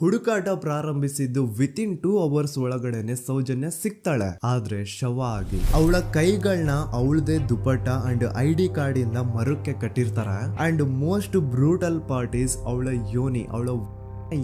ಹುಡುಕಾಟ ಪ್ರಾರಂಭಿಸಿದ್ದು within 2 hours ಒಳಗಡೆನೆ ಸೌಜನ್ಯ ಸಿಗ್ತಾಳೆ. ಆದ್ರೆ ಶವ ಆಗಿ ಅವಳ ಕೈಗಳನ್ನ ಅವಳದೇ ದುಪಟ್ಟ ಅಂಡ್ ID ಕಾರ್ಡ್ ಇಂದ ಮರಕ್ಕೆ ಕಟ್ಟಿರ್ತಾರೆ. And most brutal part is ಅವಳ ಯೋನಿ, ಅವಳ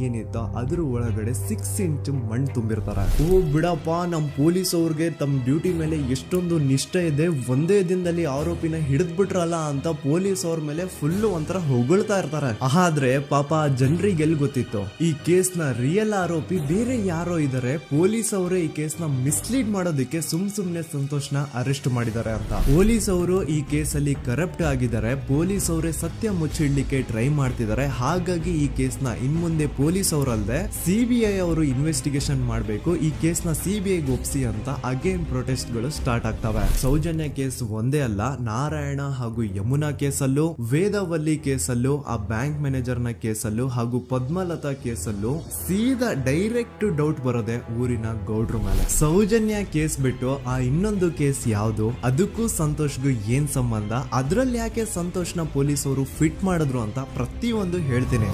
ಏನಿತ್ತು ಅದ್ರ ಒಳಗಡೆ 6 ಇಂಚ್ ಮಣ್ಣು ತುಂಬಿರ್ತಾರೆ. ಓ ಬಿಡಪ್ಪ, ನಮ್ ಪೊಲೀಸ್ ಅವ್ರಿಗೆ ತಮ್ಮ ಡ್ಯೂಟಿ ಮೇಲೆ ಎಷ್ಟೊಂದು ನಿಷ್ಠೆ ಇದೆ, ಒಂದೇ ದಿನದಲ್ಲಿ ಆರೋಪಿನ ಹಿಡಿದ್ಬಿಟ್ರಲ್ಲ ಅಂತ ಪೊಲೀಸ್ ಅವ್ರ ಮೇಲೆ ಫುಲ್ ಒಂಥರ ಹೊಗಳ್ತಾ ಇರ್ತಾರೆ. ಆದ್ರೆ ಪಾಪ ಜನರಿಗೆ ಎಲ್ಲಿ ಗೊತ್ತಿತ್ತು ಈ ಕೇಸ್ ನ ರಿಯಲ್ ಆರೋಪಿ ಬೇರೆ ಯಾರೋ ಇದಾರೆ, ಪೊಲೀಸ್ ಅವರೇ ಈ ಕೇಸ್ ನ ಮಿಸ್ಲೀಡ್ ಮಾಡೋದಕ್ಕೆ ಸುಮ್ನೆ ಸಂತೋಷ್ನ ಅರೆಸ್ಟ್ ಮಾಡಿದ್ದಾರೆ ಅಂತ. ಪೊಲೀಸ್ ಅವರು ಈ ಕೇಸ್ ಅಲ್ಲಿ ಕರಪ್ಟ್ ಆಗಿದ್ದಾರೆ, ಪೊಲೀಸ್ ಅವರೇ ಸತ್ಯ ಮುಚ್ಚಿಡ್ಲಿಕ್ಕೆ ಟ್ರೈ ಮಾಡ್ತಿದ್ದಾರೆ. ಹಾಗಾಗಿ ಈ ಕೇಸ್ ನ ಇನ್ಮುಂದೆ ಪೊಲೀಸ್ ಅವರಲ್ಲದೆ CBI ಅವರು ಇನ್ವೆಸ್ಟಿಗೇಷನ್ ಮಾಡಬೇಕು, ಈ ಕೇಸ್ ನ CBI ಒಪ್ಸಿ ಅಂತ ಅಗೇನ್ ಪ್ರೊಟೆಸ್ಟ್ ಗಳು ಸ್ಟಾರ್ಟ್ ಆಗ್ತವೆ. ಸೌಜನ್ಯ ಕೇಸ್ ಒಂದೇ ಅಲ್ಲ, ನಾರಾಯಣ ಹಾಗೂ ಯಮುನಾ ಕೇಸಲ್ಲೂ, ವೇದವಲ್ಲಿ ಕೇಸಲ್ಲೂ, ಆ ಬ್ಯಾಂಕ್ ಮ್ಯಾನೇಜರ್ ನ ಕೇಸಲ್ಲೂ ಹಾಗೂ ಪದ್ಮಲತಾ ಕೇಸಲ್ಲೂ ಸೀದಾ ಡೈರೆಕ್ಟ್ ಡೌಟ್ ಬರೋದೆ ಊರಿನ ಗೌಡ್ರ ಮೇಲೆ. ಸೌಜನ್ಯ ಕೇಸ್ ಬಿಟ್ಟು ಆ ಇನ್ನೊಂದು ಕೇಸ್ ಯಾವುದು, ಅದಕ್ಕೂ ಸಂತೋಷ್ಗೂ ಏನ್ ಸಂಬಂಧ, ಅದ್ರಲ್ಲಿ ಯಾಕೆ ಸಂತೋಷ್ನ ಪೊಲೀಸ್ ಅವರು ಫಿಟ್ ಮಾಡಿದ್ರು ಅಂತ ಪ್ರತಿಯೊಂದು ಹೇಳ್ತೀನಿ.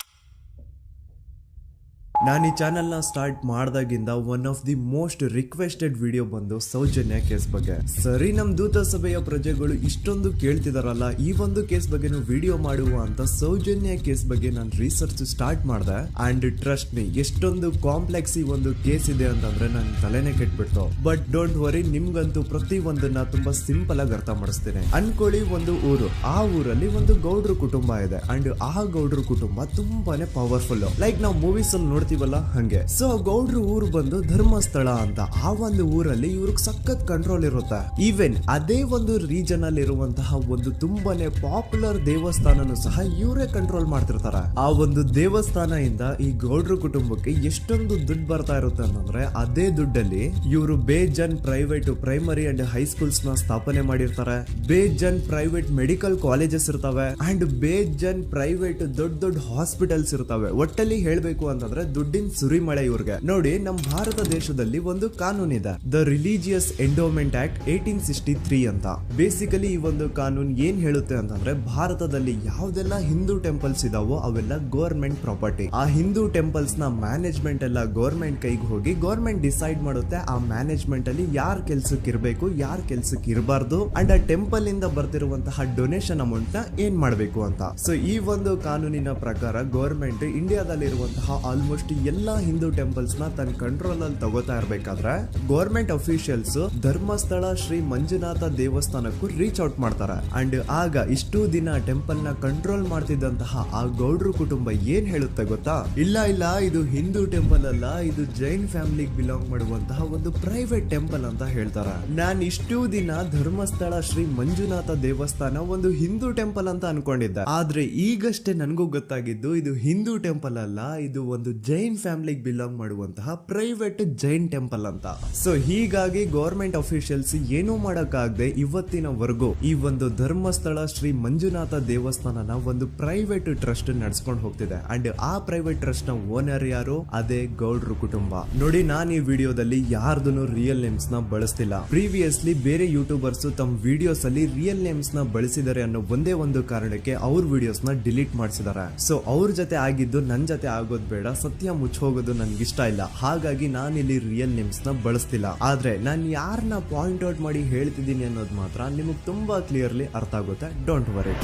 ನಾನು ಈ ಚಾನೆಲ್ ನ ಸ್ಟಾರ್ಟ್ ಮಾಡಿದಾಗಿಂದ one of the most requested video ಬಂದು ಸೌಜನ್ಯ ಕೇಸ್ ಬಗ್ಗೆ. ಸರಿ, ನಮ್ ದೂತ ಸಭೆಯ ಪ್ರಜೆಗಳು ಇಷ್ಟೊಂದು ಕೇಳ್ತಿದಾರಲ್ಲ, ಈ ಒಂದು ಕೇಸ್ ಬಗ್ಗೆ ವಿಡಿಯೋ ಮಾಡುವ ಅಂತ ಸೌಜನ್ಯ ಕೇಸ್ ಬಗ್ಗೆ ನಾನು ರಿಸರ್ಚ್ ಸ್ಟಾರ್ಟ್ ಮಾಡಿದೆ. ಅಂಡ್ ಟ್ರಸ್ಟ್ ಮೀ, ಎಷ್ಟೊಂದು ಕಾಂಪ್ಲೆಕ್ಸ್ ಈ ಒಂದು ಕೇಸ್ ಇದೆ ಅಂತಂದ್ರೆ ನನ್ ತಲೆನೇ ಕೆಟ್ಬಿಡ್ತು. ಬಟ್ ಡೋಂಟ್ ವರಿ, ನಿಮ್ಗಂತೂ ಪ್ರತಿ ಒಂದನ್ನ ತುಂಬಾ ಸಿಂಪಲ್ ಆಗಿ ಅರ್ಥ ಮಾಡಿಸ್ತೀನಿ. ಅನ್ಕೊಳ್ಳಿ, ಒಂದು ಊರು, ಆ ಊರಲ್ಲಿ ಒಂದು ಗೌಡ್ರ ಕುಟುಂಬ ಇದೆ. ಅಂಡ್ ಆ ಗೌಡ್ರ ಕುಟುಂಬ ತುಂಬಾನೇ ಪವರ್ಫುಲ್, ಲೈಕ್ ನಾವು ಮೂವೀಸ್ ಅಲ್ಲಿ ನೋಡ್ತೀವಲ್ಲ ಹಂಗೆ. ಸೊ ಗೌಡ್ರ ಊರು ಬಂದು ಧರ್ಮಸ್ಥಳ ಅಂತ. ಆ ಒಂದು ಊರಲ್ಲಿ ಇವ್ರಿಗೆ ಸಖತ್ ಕಂಟ್ರೋಲ್ ಇರುತ್ತೆ. ಈವನ್ ಅದೇ ಒಂದು ರೀಜನ್ ಅಲ್ಲಿ ಇರುವಂತಹ ಒಂದು ತುಂಬಾನೇ ಪಾಪ್ಯುಲರ್ ದೇವಸ್ಥಾನನು ಸಹ ಇವರೇ ಕಂಟ್ರೋಲ್ ಮಾಡ್ತಿರ್ತಾರೆ. ಆ ಒಂದು ದೇವಸ್ಥಾನ ಇಂದ ಈ ಗೌಡ್ರ ಕುಟುಂಬಕ್ಕೆ ಎಷ್ಟೊಂದು ದುಡ್ಡು ಬರ್ತಾ ಇರುತ್ತೆ ಅಂತಂದ್ರೆ, ಅದೇ ದುಡ್ಡಲ್ಲಿ ಇವರು ಬೇಜನ್ ಪ್ರೈವೇಟ್ ಪ್ರೈಮರಿ ಅಂಡ್ ಹೈಸ್ಕೂಲ್ಸ್ ನ ಸ್ಥಾಪನೆ ಮಾಡಿರ್ತಾರೆ, ಬೇಜನ್ ಪ್ರೈವೇಟ್ ಮೆಡಿಕಲ್ ಕಾಲೇಜಸ್ ಇರ್ತವೆ, ಅಂಡ್ ಬೇಜನ್ ಪ್ರೈವೇಟ್ ದೊಡ್ಡ ಹಾಸ್ಪಿಟಲ್ಸ್ ಇರ್ತವೆ. ಒಟ್ಟಲ್ಲಿ ಹೇಳ್ಬೇಕು ಅಂತಂದ್ರೆ ದುಡ್ಡಿನ ಸುರಿಮಳೆ ಇವ್ರಿಗೆ. ನೋಡಿ, ನಮ್ಮ ಭಾರತ ದೇಶದಲ್ಲಿ ಒಂದು ಕಾನೂನು ಇದೆ, ದ ರಿಲಿಜಿಯಸ್ ಎಂಡೋಮೆಂಟ್ ಆಕ್ಟ್ 1863 ಅಂತ. ಬೇಸಿಕಲಿ ಈ ಒಂದು ಕಾನೂನು ಏನ್ ಹೇಳುತ್ತೆ ಅಂತಂದ್ರೆ, ಭಾರತದಲ್ಲಿ ಯಾವ್ದೆಲ್ಲ ಹಿಂದೂ ಟೆಂಪಲ್ಸ್ ಇದಾವೋ ಅವೆಲ್ಲ ಗವರ್ಮೆಂಟ್ ಪ್ರಾಪರ್ಟಿ. ಆ ಹಿಂದೂ ಟೆಂಪಲ್ಸ್ ನ ಮ್ಯಾನೇಜ್ಮೆಂಟ್ ಎಲ್ಲ ಗವರ್ಮೆಂಟ್ ಕೈಗೆ ಹೋಗಿ ಗವರ್ಮೆಂಟ್ ಡಿಸೈಡ್ ಮಾಡುತ್ತೆ ಆ ಮ್ಯಾನೇಜ್ಮೆಂಟ್ ಅಲ್ಲಿ ಯಾರ್ ಕೆಲ್ಸಕ್ಕೆ ಇರಬೇಕು, ಯಾರ್ ಕೆಲ್ಸಕ್ಕೆ ಇರಬಾರ್ದು, ಅಂಡ್ ಆ ಟೆಂಪಲ್ ಇಂದ ಬರ್ತಿರುವಂತಹ ಡೊನೇಷನ್ ಅಮೌಂಟ್ ನ ಏನ್ ಮಾಡ್ಬೇಕು ಅಂತ. ಸೊ ಈ ಒಂದು ಕಾನೂನಿನ ಪ್ರಕಾರ ಗವರ್ಮೆಂಟ್ ಇಂಡಿಯಾದಲ್ಲಿ ಇರುವಂತಹ ಆಲ್ಮೋಸ್ಟ್ ಎಲ್ಲಾ ಹಿಂದೂ ಟೆಂಪಲ್ಸ್ ನ ತನ್ನ ಕಂಟ್ರೋಲ್ ಅಲ್ಲಿ ತಗೋತಾ ಇರ್ಬೇಕಾದ್ರೆ ಗವರ್ಮೆಂಟ್ ಅಫಿಷಿಯಲ್ಸ್ ಧರ್ಮಸ್ಥಳ ಶ್ರೀ ಮಂಜುನಾಥ ದೇವಸ್ಥಾನಕ್ಕೂ ರೀಚ್ ಔಟ್ ಮಾಡ್ತಾರೆ. ಅಂಡ್ ಆಗ ಇಷ್ಟು ದಿನ ಟೆಂಪಲ್ ನ ಕಂಟ್ರೋಲ್ ಮಾಡ್ತಿದ್ದಂತಹ ಆ ಗೌಡ್ರ ಕುಟುಂಬ ಏನ್ ಹೇಳುತ್ತೆ ಗೊತ್ತಾ, ಇಲ್ಲ ಇದು ಹಿಂದೂ ಟೆಂಪಲ್ ಅಲ್ಲ, ಇದು ಜೈನ್ ಫ್ಯಾಮಿಲಿಗೆ ಬಿಲಾಂಗ್ ಮಾಡುವಂತಹ ಒಂದು ಪ್ರೈವೇಟ್ ಟೆಂಪಲ್ ಅಂತ ಹೇಳ್ತಾರೆ. ನಾನ್ ಇಷ್ಟು ದಿನ ಧರ್ಮಸ್ಥಳ ಶ್ರೀ ಮಂಜುನಾಥ ದೇವಸ್ಥಾನ ಒಂದು ಹಿಂದೂ ಟೆಂಪಲ್ ಅಂತ ಅನ್ಕೊಂಡಿದ್ದೆ. ಆದ್ರೆ ಈಗಷ್ಟೇ ನನಗೂ ಗೊತ್ತಾಗಿದ್ದು ಇದು ಹಿಂದೂ ಟೆಂಪಲ್ ಅಲ್ಲ, ಇದು ಒಂದು ಜೈನ್ ಫ್ಯಾಮಿಲಿಗೆ ಬಿಲಾಂಗ್ ಮಾಡುವಂತಹ ಪ್ರೈವೇಟ್ ಜೈನ್ ಟೆಂಪಲ್ ಅಂತ. ಸೊ ಹೀಗಾಗಿ ಗವರ್ಮೆಂಟ್ ಅಫಿಷಿಯಲ್ಸ್ ಏನೂ ಮಾಡಕ್ಕಾಗದೆ ಇವತ್ತಿನವರೆಗೂ ಈ ಒಂದು ಧರ್ಮಸ್ಥಳ ಶ್ರೀ ಮಂಜುನಾಥ ದೇವಸ್ಥಾನನ ಒಂದು ಪ್ರೈವೇಟ್ ಟ್ರಸ್ಟ್ ನಡೆಸ್ಕೊಂಡು ಹೋಗ್ತಿದೆ. ಅಂಡ್ ಆ ಪ್ರೈವೇಟ್ ಟ್ರಸ್ಟ್ ನ ಓನರ್ ಯಾರು, ಅದೇ ಗೌಡ್ರ ಕುಟುಂಬ. ನೋಡಿ, ನಾನು ಈ ವಿಡಿಯೋದಲ್ಲಿ ಯಾರ್ದು ರಿಯಲ್ ನೇಮ್ಸ್ ನ ಬಳಸ್ತಿಲ್ಲ. ಪ್ರೀವಿಯಸ್ಲಿ ಬೇರೆ ಯೂಟ್ಯೂಬರ್ಸ್ ತಮ್ಮ ವಿಡಿಯೋಸ್ ಅಲ್ಲಿ ರಿಯಲ್ ನೇಮ್ಸ್ ನ ಬಳಸಿದ್ದಾರೆ ಅನ್ನೋ ಒಂದೇ ಒಂದು ಕಾರಣಕ್ಕೆ ಅವ್ರ ವಿಡಿಯೋಸ್ ನ ಡಿಲೀಟ್ ಮಾಡಿಸಿದ್ದಾರೆ. ಸೊ ಅವ್ರ ಜೊತೆ ಆಗಿದ್ದು ನನ್ ಜೊತೆ ಆಗೋದ್ ಬೇಡ, ಸತ್ಯ ಮುಚ್ಚೋಗೋದು ನನ್ಗೆ ಇಷ್ಟ ಇಲ್ಲ. ಹಾಗಾಗಿ ನಾನಿಲ್ಲಿ ರಿಯಲ್ ನೇಮ್ಸ್ ನ ಬಳಸ್ತಿಲ್ಲ. ಆದ್ರೆ ನಾನು ಯಾರನ್ನ ಪಾಯಿಂಟ್ ಔಟ್ ಮಾಡಿ ಹೇಳ್ತಿದ್ದೀನಿ ಅನ್ನೋದು ಮಾತ್ರ ನಿಮಗೆ ತುಂಬಾ ಕ್ಲಿಯರ್ಲಿ ಅರ್ಥ ಆಗುತ್ತೆ. Don't worry.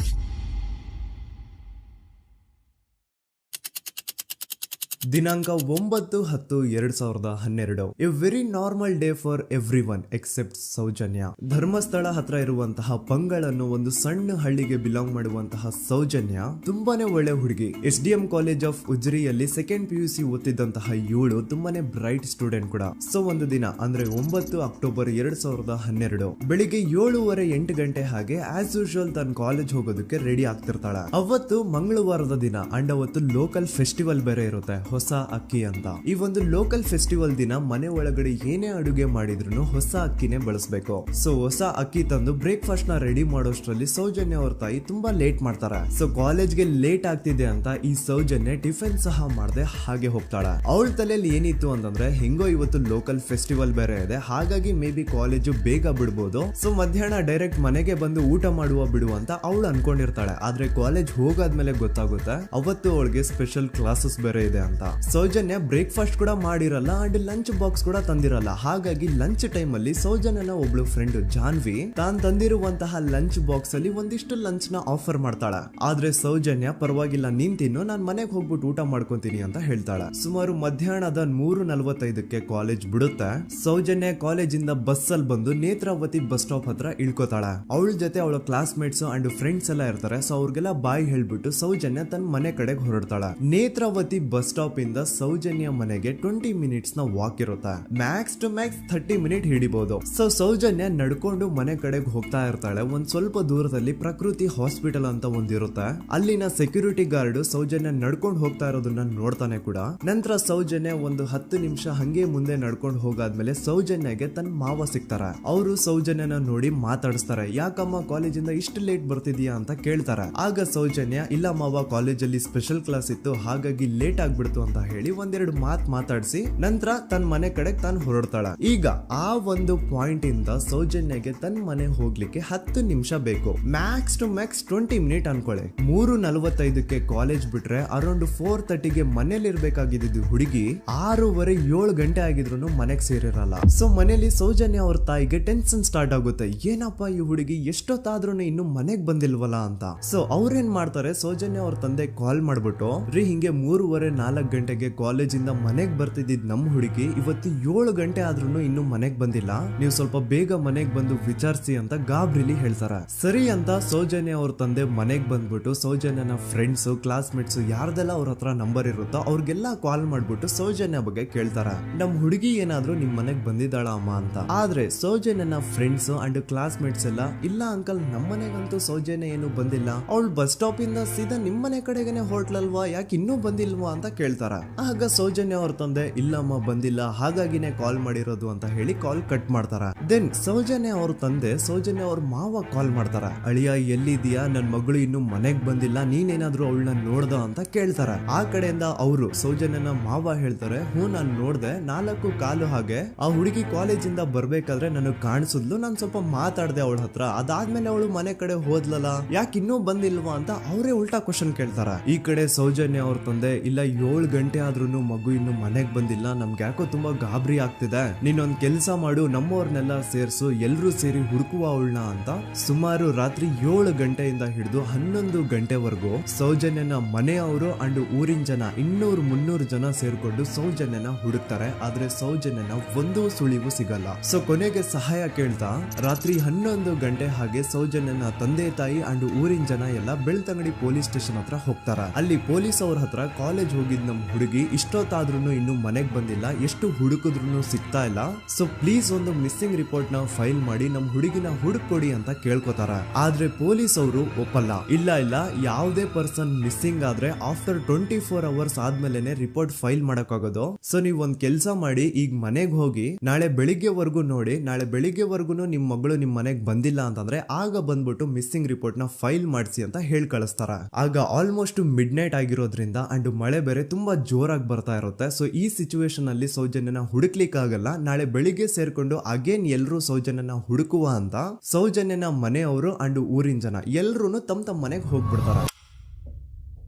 ದಿನಾಂಕ 9/10/2012. A very normal day for every one except Soujanya. Dharmasthala ಹತ್ರ ಇರುವಂತಹ ಪಂಗಳ್ ಅನ್ನೋ ಒಂದು ಸಣ್ಣ ಹಳ್ಳಿಗೆ ಬಿಲಾಂಗ್ ಮಾಡುವಂತಹ ಸೌಜನ್ಯ ತುಂಬಾನೇ ಒಳ್ಳೆ ಹುಡುಗಿ. SDM ಕಾಲೇಜ್ ಆಫ್ ಉಜ್ರಿಯಲ್ಲಿ 2nd PUC ಓದ್ತಿದ್ದಂತಹ ಇವಳು ತುಂಬಾನೇ ಬ್ರೈಟ್ ಸ್ಟೂಡೆಂಟ್ ಕೂಡ. ಸೊ ಒಂದು ದಿನ ಅಂದ್ರೆ 9 ಅಕ್ಟೋಬರ್ 2012 ಬೆಳಿಗ್ಗೆ 7:30-8 ಗಂಟೆ ಹಾಗೆ ಆಸ್ ಯೂಶುವಲ್ ತನ್ನ ಕಾಲೇಜ್ ಹೋಗೋದಕ್ಕೆ ರೆಡಿ ಆಗ್ತಿರ್ತಾಳೆ. ಅವತ್ತು ಮಂಗಳವಾರದ ದಿನ ಅಂಡ್ ಅವತ್ತು ಲೋಕಲ್ ಫೆಸ್ಟಿವಲ್ ಬೇರೆ ಇರುತ್ತೆ, ಹೊಸ ಅಕ್ಕಿ ಅಂತ. ಈ ಒಂದು ಲೋಕಲ್ ಫೆಸ್ಟಿವಲ್ ದಿನ ಮನೆ ಒಳಗಡೆ ಏನೇ ಅಡುಗೆ ಮಾಡಿದ್ರು ಹೊಸ ಅಕ್ಕಿನೇ ಬಳಸಬೇಕು. ಸೊ ಹೊಸ ಅಕ್ಕಿ ತಂದು ಬ್ರೇಕ್ಫಾಸ್ಟ್ ನ ರೆಡಿ ಮಾಡೋಷ್ಟ್ರಲ್ಲಿ ಸೌಜನ್ಯ ಅವ್ರ ತಾಯಿ ತುಂಬಾ ಲೇಟ್ ಮಾಡ್ತಾರೆ. ಸೊ ಕಾಲೇಜ್ಗೆ ಲೇಟ್ ಆಗ್ತಿದೆ ಅಂತ ಈ ಸೌಜನ್ಯ ಟಿಫಿನ್ ಸಹ ಮಾಡದೆ ಹಾಗೆ ಹೋಗ್ತಾಳೆ. ಅವಳ ತಲೆಯಲ್ಲಿ ಏನಿತ್ತು ಅಂತಂದ್ರೆ, ಹೆಂಗೋ ಇವತ್ತು ಲೋಕಲ್ ಫೆಸ್ಟಿವಲ್ ಬೇರೆ ಇದೆ, ಹಾಗಾಗಿ ಮೇ ಬಿ ಕಾಲೇಜು ಬೇಗ ಬಿಡ್ಬೋದು, ಸೊ ಮಧ್ಯಾಹ್ನ ಡೈರೆಕ್ಟ್ ಮನೆಗೆ ಬಂದು ಊಟ ಮಾಡುವ ಬಿಡು ಅಂತ ಅವಳು ಅನ್ಕೊಂಡಿರ್ತಾಳೆ. ಆದ್ರೆ ಕಾಲೇಜ್ ಹೋಗಾದ್ಮೇಲೆ ಗೊತ್ತಾಗುತ್ತೆ ಅವತ್ತು ಅವಳಿಗೆ ಸ್ಪೆಷಲ್ ಕ್ಲಾಸಸ್ ಬೇರೆ ಇದೆ ಅಂತ. ಸೌಜನ್ಯ ಬ್ರೇಕ್ಫಾಸ್ಟ್ ಕೂಡ ಮಾಡಿರಲ್ಲ ಅಂಡ್ ಲಂಚ್ ಬಾಕ್ಸ್ ಕೂಡ ತಂದಿರಲ್ಲ. ಹಾಗಾಗಿ ಲಂಚ್ ಟೈಮ್ ಅಲ್ಲಿ ಸೌಜನ್ಯನ ಒಬ್ಳು ಫ್ರೆಂಡ್ ಜಾನ್ವಿ ತಾನ್ ತಂದಿರುವಂತಹ ಲಂಚ್ ಬಾಕ್ಸ್ ಅಲ್ಲಿ ಒಂದಿಷ್ಟು ಲಂಚ್ ನ ಆಫರ್ ಮಾಡ್ತಾಳ. ಆದ್ರೆ ಸೌಜನ್ಯ ಪರವಾಗಿಲ್ಲ ನೀನ್ ತಿನ್ನು, ನಾನ್ ಮನೆಗೆ ಹೋಗ್ಬಿಟ್ಟು ಊಟ ಮಾಡ್ಕೊಂತೀನಿ ಅಂತ ಹೇಳ್ತಾಳ. ಸುಮಾರು ಮಧ್ಯಾಹ್ನದ 3:45ಕ್ಕೆ ಕಾಲೇಜ್ ಬಿಡುತ್ತೆ. ಸೌಜನ್ಯ ಕಾಲೇಜ್ ಇಂದ ಬಸ್ ಅಲ್ಲಿ ಬಂದು ನೇತ್ರಾವತಿ ಬಸ್ ಸ್ಟಾಪ್ ಹತ್ರ ಇಳ್ಕೋತಾಳ. ಅವಳ ಜೊತೆ ಅವಳ ಕ್ಲಾಸ್ ಮೇಟ್ಸ್ ಅಂಡ್ ಫ್ರೆಂಡ್ಸ್ ಎಲ್ಲ ಇರ್ತಾರೆ. ಸೊ ಅವ್ರಿಗೆಲ್ಲ ಬಾಯ್ ಹೇಳ್ಬಿಟ್ಟು ಸೌಜನ್ಯ ತನ್ನ ಮನೆ ಕಡೆಗೆ ಹೊರಡ್ತಾಳ. ನೇತ್ರಾವತಿ ಬಸ್ ಸ್ಟಾಪ್ ಇಂದ ಸೌಜನ್ಯ ಮನೆಗೆ 20 ಮಿನಿಟ್ಸ್ ನ ವಾಕ್ ಇರುತ್ತೆ. ಮ್ಯಾಕ್ಸ್ ಟು ಮ್ಯಾಕ್ಸ್ 30 ಮಿನಿಟ್ ಹಿಡಿಬಹುದು. ಸೊ ಸೌಜನ್ಯ ನಡ್ಕೊಂಡು ಮನೆ ಕಡೆಗೆ ಹೋಗ್ತಾ ಇರ್ತಾಳೆ. ಒಂದ್ ಸ್ವಲ್ಪ ದೂರದಲ್ಲಿ ಪ್ರಕೃತಿ ಹಾಸ್ಪಿಟಲ್ ಅಂತ ಒಂದಿರುತ್ತೆ. ಅಲ್ಲಿನ ಸೆಕ್ಯೂರಿಟಿ ಗಾರ್ಡ್ ಸೌಜನ್ಯ ನಡ್ಕೊಂಡು ಹೋಗ್ತಾ ಇರೋದನ್ನ ನೋಡ್ತಾನೆ ಕೂಡ. ನಂತರ ಸೌಜನ್ಯ ಒಂದು 10 ನಿಮಿಷ ಹಂಗೆ ಮುಂದೆ ನಡ್ಕೊಂಡು ಹೋಗಾದ್ಮೇಲೆ ಸೌಜನ್ಯಗೆ ತನ್ನ ಮಾವ ಸಿಗ್ತಾರ. ಅವರು ಸೌಜನ್ಯನ ನೋಡಿ ಮಾತಾಡಿಸ್ತಾರೆ. ಯಾಕಮ್ಮ ಕಾಲೇಜಿಂದ ಇಷ್ಟು ಲೇಟ್ ಬರ್ತಿದ್ಯಾ ಅಂತ ಕೇಳ್ತಾರೆ. ಆಗ ಸೌಜನ್ಯ ಇಲ್ಲ ಮಾವ, ಕಾಲೇಜಲ್ಲಿ ಸ್ಪೆಷಲ್ ಕ್ಲಾಸ್ ಇತ್ತು ಹಾಗಾಗಿ ಲೇಟ್ ಆಗ್ಬಿಡ್ತು ಅಂತ ಹೇಳಿ ಒಂದೆರಡು ಮಾತಾಡಿಸಿ ನಂತರ ತನ್ನ ಮನೆ ಕಡೆ ತಾನು ಹೊರಡ್ತಾಳ. ಈಗ ಆ ಒಂದು ಪಾಯಿಂಟ್ ಇಂದ ಸೌಜನ್ಯಗೆ ತನ್ನ ಮನೆ ಹೋಗ್ಲಿಕ್ಕೆ 10 ನಿಮಿಷ ಬೇಕು. ಮ್ಯಾಕ್ಸ್ ಟು ಮ್ಯಾಕ್ಸ್ 20 ಮಿನಿಟ್ ಅನ್ಕೊಳ್ಳಿ. 3:45ಕ್ಕೆ ಕಾಲೇಜ್ ಬಿಟ್ರೆ ಅರೌಂಡ್ 4:30ಗೆ ಮನೇಲಿ ಇರ್ಬೇಕಾಗಿದ್ದು ಹುಡುಗಿ 6:30-7 ಗಂಟೆ ಆಗಿದ್ರು ಮನೆಗೆ ಸೇರಿರಲ್ಲ. ಸೊ ಮನೇಲಿ ಸೌಜನ್ಯ ಅವ್ರ ತಾಯಿಗೆ ಟೆನ್ಷನ್ ಸ್ಟಾರ್ಟ್ ಆಗುತ್ತೆ. ಏನಪ್ಪ ಈ ಹುಡುಗಿ ಎಷ್ಟೊತ್ತಾದ್ರೂ ಇನ್ನು ಮನೆಗ್ ಬಂದಿಲ್ವಲ್ಲ ಅಂತ. ಸೊ ಅವ್ರೇನ್ ಮಾಡ್ತಾರೆ, ಸೌಜನ್ಯ ಅವ್ರ ತಂದೆ ಕಾಲ್ ಮಾಡ್ಬಿಟ್ಟು ರೀ ಹಿಂಗೆ 3:30-4 ಗಂಟೆಗೆ ಕಾಲೇಜಿಂದ ಮನೆಗ್ ಬರ್ತಿದ್ದಿದ್ ನಮ್ ಹುಡುಗಿ ಇವತ್ತು 7 ಗಂಟೆ ಆದ್ರೂ ಇನ್ನು ಮನೆಗ್ ಬಂದಿಲ್ಲ, ನೀವು ಸ್ವಲ್ಪ ಬೇಗ ಮನೆಗ್ ಬಂದು ವಿಚಾರಿಸಿ ಅಂತ ಗಾಬ್ರಿಲಿ ಹೇಳ್ತಾರೆ. ಸರಿ ಅಂತ ಸೌಜನ್ಯ ಅವ್ರ ತಂದೆ ಮನೆಗ್ ಬಂದ್ಬಿಟ್ಟು ಸೌಜನ್ಯನ ಫ್ರೆಂಡ್ಸ್ ಕ್ಲಾಸ್ ಮೇಟ್ಸ್ ಯಾರ್ದೆಲ್ಲ ಅವ್ರ ಹತ್ರ ನಂಬರ್ ಇರುತ್ತೋ ಅವ್ರಿಗೆಲ್ಲ ಕಾಲ್ ಮಾಡ್ಬಿಟ್ಟು ಸೌಜನ್ಯ ಬಗ್ಗೆ ಕೇಳ್ತಾರ. ನಮ್ ಹುಡುಗಿ ಏನಾದ್ರೂ ನಿಮ್ ಮನೆಗ್ ಬಂದಿದ್ದಾಳ ಅಮ್ಮ ಅಂತ. ಆದ್ರೆ ಸೌಜನ್ಯನ ಫ್ರೆಂಡ್ಸ್ ಅಂಡ್ ಕ್ಲಾಸ್ ಮೇಟ್ಸ್ ಎಲ್ಲ ಇಲ್ಲ ಅಂಕಲ್ ನಮ್ ಮನೆಗಂತೂ ಸೌಜನ್ಯ ಏನು ಬಂದಿಲ್ಲ, ಅವಳು ಬಸ್ ಸ್ಟಾಪ್ ಇಂದ ಸೀದಾ ನಿಮ್ ಮನೆ ಕಡೆಗೇನೆ ಹೊರಟ್ಲಲ್ವಾ, ಯಾಕೆ ಇನ್ನೂ ಬಂದಿಲ್ವಾ ಅಂತ ಕೇಳ್ತಾರ. ಆಗ ಸೌಜನ್ಯ ಅವ್ರ ತಂದೆ ಇಲ್ಲಮ್ಮ ಬಂದಿಲ್ಲ ಹಾಗಾಗಿನೇ ಕಾಲ್ ಮಾಡಿರೋದು ಅಂತ ಹೇಳಿ ಕಾಲ್ ಕಟ್ ಮಾಡ್ತಾರ. ದೆನ್ ಸೌಜನ್ಯ ಅವ್ರ ತಂದೆ ಸೌಜನ್ಯ ಅವ್ರ ಮಾವ ಕಾಲ್ ಮಾಡ್ತಾರ. ಅಳಿಯ ಎಲ್ಲಿದ್ಯಾ, ನನ್ ಮಗಳು ಇನ್ನು ಮನೆಗ್ ಬಂದಿಲ್ಲ, ನೀನೇನಾದ್ರೂ ಅವಳನ್ನ ನೋಡ್ದ ಅಂತ ಕೇಳ್ತಾರ. ಆ ಕಡೆಯಿಂದ ಅವರು ಸೌಜನ್ಯನ ಮಾವ ಹೇಳ್ತಾರೆ, ನಾನ್ ನೋಡ್ದೆ 4:15 ಹಾಗೆ ಆ ಹುಡುಗಿ ಕಾಲೇಜಿಂದ ಬರ್ಬೇಕಾದ್ರೆ ನನಗ್ ಕಾಣಿಸಿದ್ಲು, ನಾನ್ ಸ್ವಲ್ಪ ಮಾತಾಡ್ದೆ ಅವಳ ಹತ್ರ, ಅದಾದ್ಮೇಲೆ ಅವಳು ಮನೆ ಕಡೆ ಹೋದ್ಲಲ್ಲ, ಯಾಕೆ ಇನ್ನೂ ಬಂದಿಲ್ವಾ ಅಂತ ಅವರೇ ಉಲ್ಟಾ ಕ್ವಶನ್ ಕೇಳ್ತಾರ. ಈ ಕಡೆ ಸೌಜನ್ಯ ಅವ್ರ ತಂದೆ ಇಲ್ಲ 7 ಗಂಟೆ ಆದ್ರೂ ಮಗು ಇನ್ನು ಮನೆಗ್ ಬಂದಿಲ್ಲ, ನಮ್ಗೆ ಯಾಕೋ ತುಂಬಾ ಗಾಬರಿ ಆಗ್ತಿದೆ, ನೀನೊಂದ್ ಕೆಲ್ಸ ಮಾಡು ನಮ್ಮವ್ರನ್ನೆಲ್ಲ ಸೇರ್ಸು ಎಲ್ರೂ ಸೇರಿ ಹುಡುಕುವ ಅವಳನ್ನ ಅಂತ ಸುಮಾರು ರಾತ್ರಿ 7 ಗಂಟೆಯಿಂದ ಹಿಡಿದು 11 ಗಂಟೆವರೆಗೂ ಸೌಜನ್ಯನ ಮನೆಯವರು ಅಂಡ್ ಊರಿನ ಜನ 200-300 ಜನ ಸೇರ್ಕೊಂಡು ಸೌಜನ್ಯನ ಹುಡುಕ್ತಾರೆ. ಆದ್ರೆ ಸೌಜನ್ಯನ ಒಂದು ಸುಳಿವು ಸಿಗಲ್ಲ. ಸೊ ಕೊನೆಗೆ ಸಹಾಯ ಕೇಳ್ತಾ ರಾತ್ರಿ 11 ಗಂಟೆ ಹಾಗೆ ಸೌಜನ್ಯನ ತಂದೆ ತಾಯಿ ಅಂಡ್ ಊರಿನ ಜನ ಎಲ್ಲ ಬೆಳ್ತಂಗಡಿ ಪೊಲೀಸ್ ಸ್ಟೇಷನ್ ಹತ್ರ ಹೋಗ್ತಾರ. ಅಲ್ಲಿ ಪೊಲೀಸ್ ಅವ್ರ ಹತ್ರ ಕಾಲೇಜ್ ಹೋಗಿದ್ ನಮ್ ಹುಡುಗಿ ಇಷ್ಟೊತ್ತಾದ್ರೂ ಇನ್ನು ಮನೆಗ್ ಬಂದಿಲ್ಲ, ಎಷ್ಟು ಹುಡುಕಿದ್ರು ಸಿಗ್ತಾ ಇಲ್ಲ, ಸೊ ಪ್ಲೀಸ್ ಒಂದು ಮಿಸ್ಸಿಂಗ್ ರಿಪೋರ್ಟ್ ನ ಫೈಲ್ ಮಾಡಿ ನಮ್ ಹುಡುಗಿನ ಹುಡುಕೊಡಿ ಅಂತ ಕೇಳ್ಕೊತಾರ. ಆದ್ರೆ ಪೊಲೀಸ್ ಅವರು ಒಪ್ಪಲ್ಲ. ಇಲ್ಲ ಯಾವುದೇ ಪರ್ಸನ್ ಮಿಸ್ಸಿಂಗ್ ಆದ್ರೆ ಆಫ್ಟರ್ 24 ಅವರ್ಸ್ ಆದ್ಮೇಲೆ ರಿಪೋರ್ಟ್ ಫೈಲ್ ಮಾಡಕ್ಕಾಗೋದು. ಸೊ ನೀವ್ ಒಂದ್ ಕೆಲ್ಸ ಮಾಡಿ, ಈಗ ಮನೆಗ್ ಹೋಗಿ ನಾಳೆ ಬೆಳಿಗ್ಗೆವರೆಗೂ ನೋಡಿ, ನಾಳೆ ಬೆಳಿಗ್ಗೆವರೆಗೂ ನಿಮ್ ಮಗಳು ನಿಮ್ ಮನೆಗ್ ಬಂದಿಲ್ಲ ಅಂತಂದ್ರೆ ಆಗ ಬಂದ್ಬಿಟ್ಟು ಮಿಸ್ಸಿಂಗ್ ರಿಪೋರ್ಟ್ ನ ಫೈಲ್ ಮಾಡಿಸಿ ಅಂತ ಹೇಳಿ ಕಳಿಸ್ತಾರ. ಆಗ ಆಲ್ಮೋಸ್ಟ್ ಮಿಡ್ ನೈಟ್ ಆಗಿರೋದ್ರಿಂದ ಅಂಡ್ ಮಳೆ ಬೇರೆ ತುಂಬಾ ಜೋರಾಗಿ ಬರ್ತಾ ಇರುತ್ತೆ. ಸೊ ಈ ಸಿಚುವೇಶನ್ ಅಲ್ಲಿ ಸೌಜನ್ಯನ ಹುಡುಕ್ಲಿಕ್ಕೆ ಆಗಲ್ಲ. ನಾಳೆ ಬೆಳಿಗ್ಗೆ ಸೇರ್ಕೊಂಡು ಅಗೇನ್ ಎಲ್ರು ಸೌಜನ್ಯನ ಹುಡುಕುವ ಅಂತ ಸೌಜನ್ಯನ ಮನೆಯವರು ಅಂಡ್ ಊರಿನ ಜನ ಎಲ್ರು ತಮ್ಮ ಮನೆಗೆ ಹೋಗ್ಬಿಡ್ತಾರ.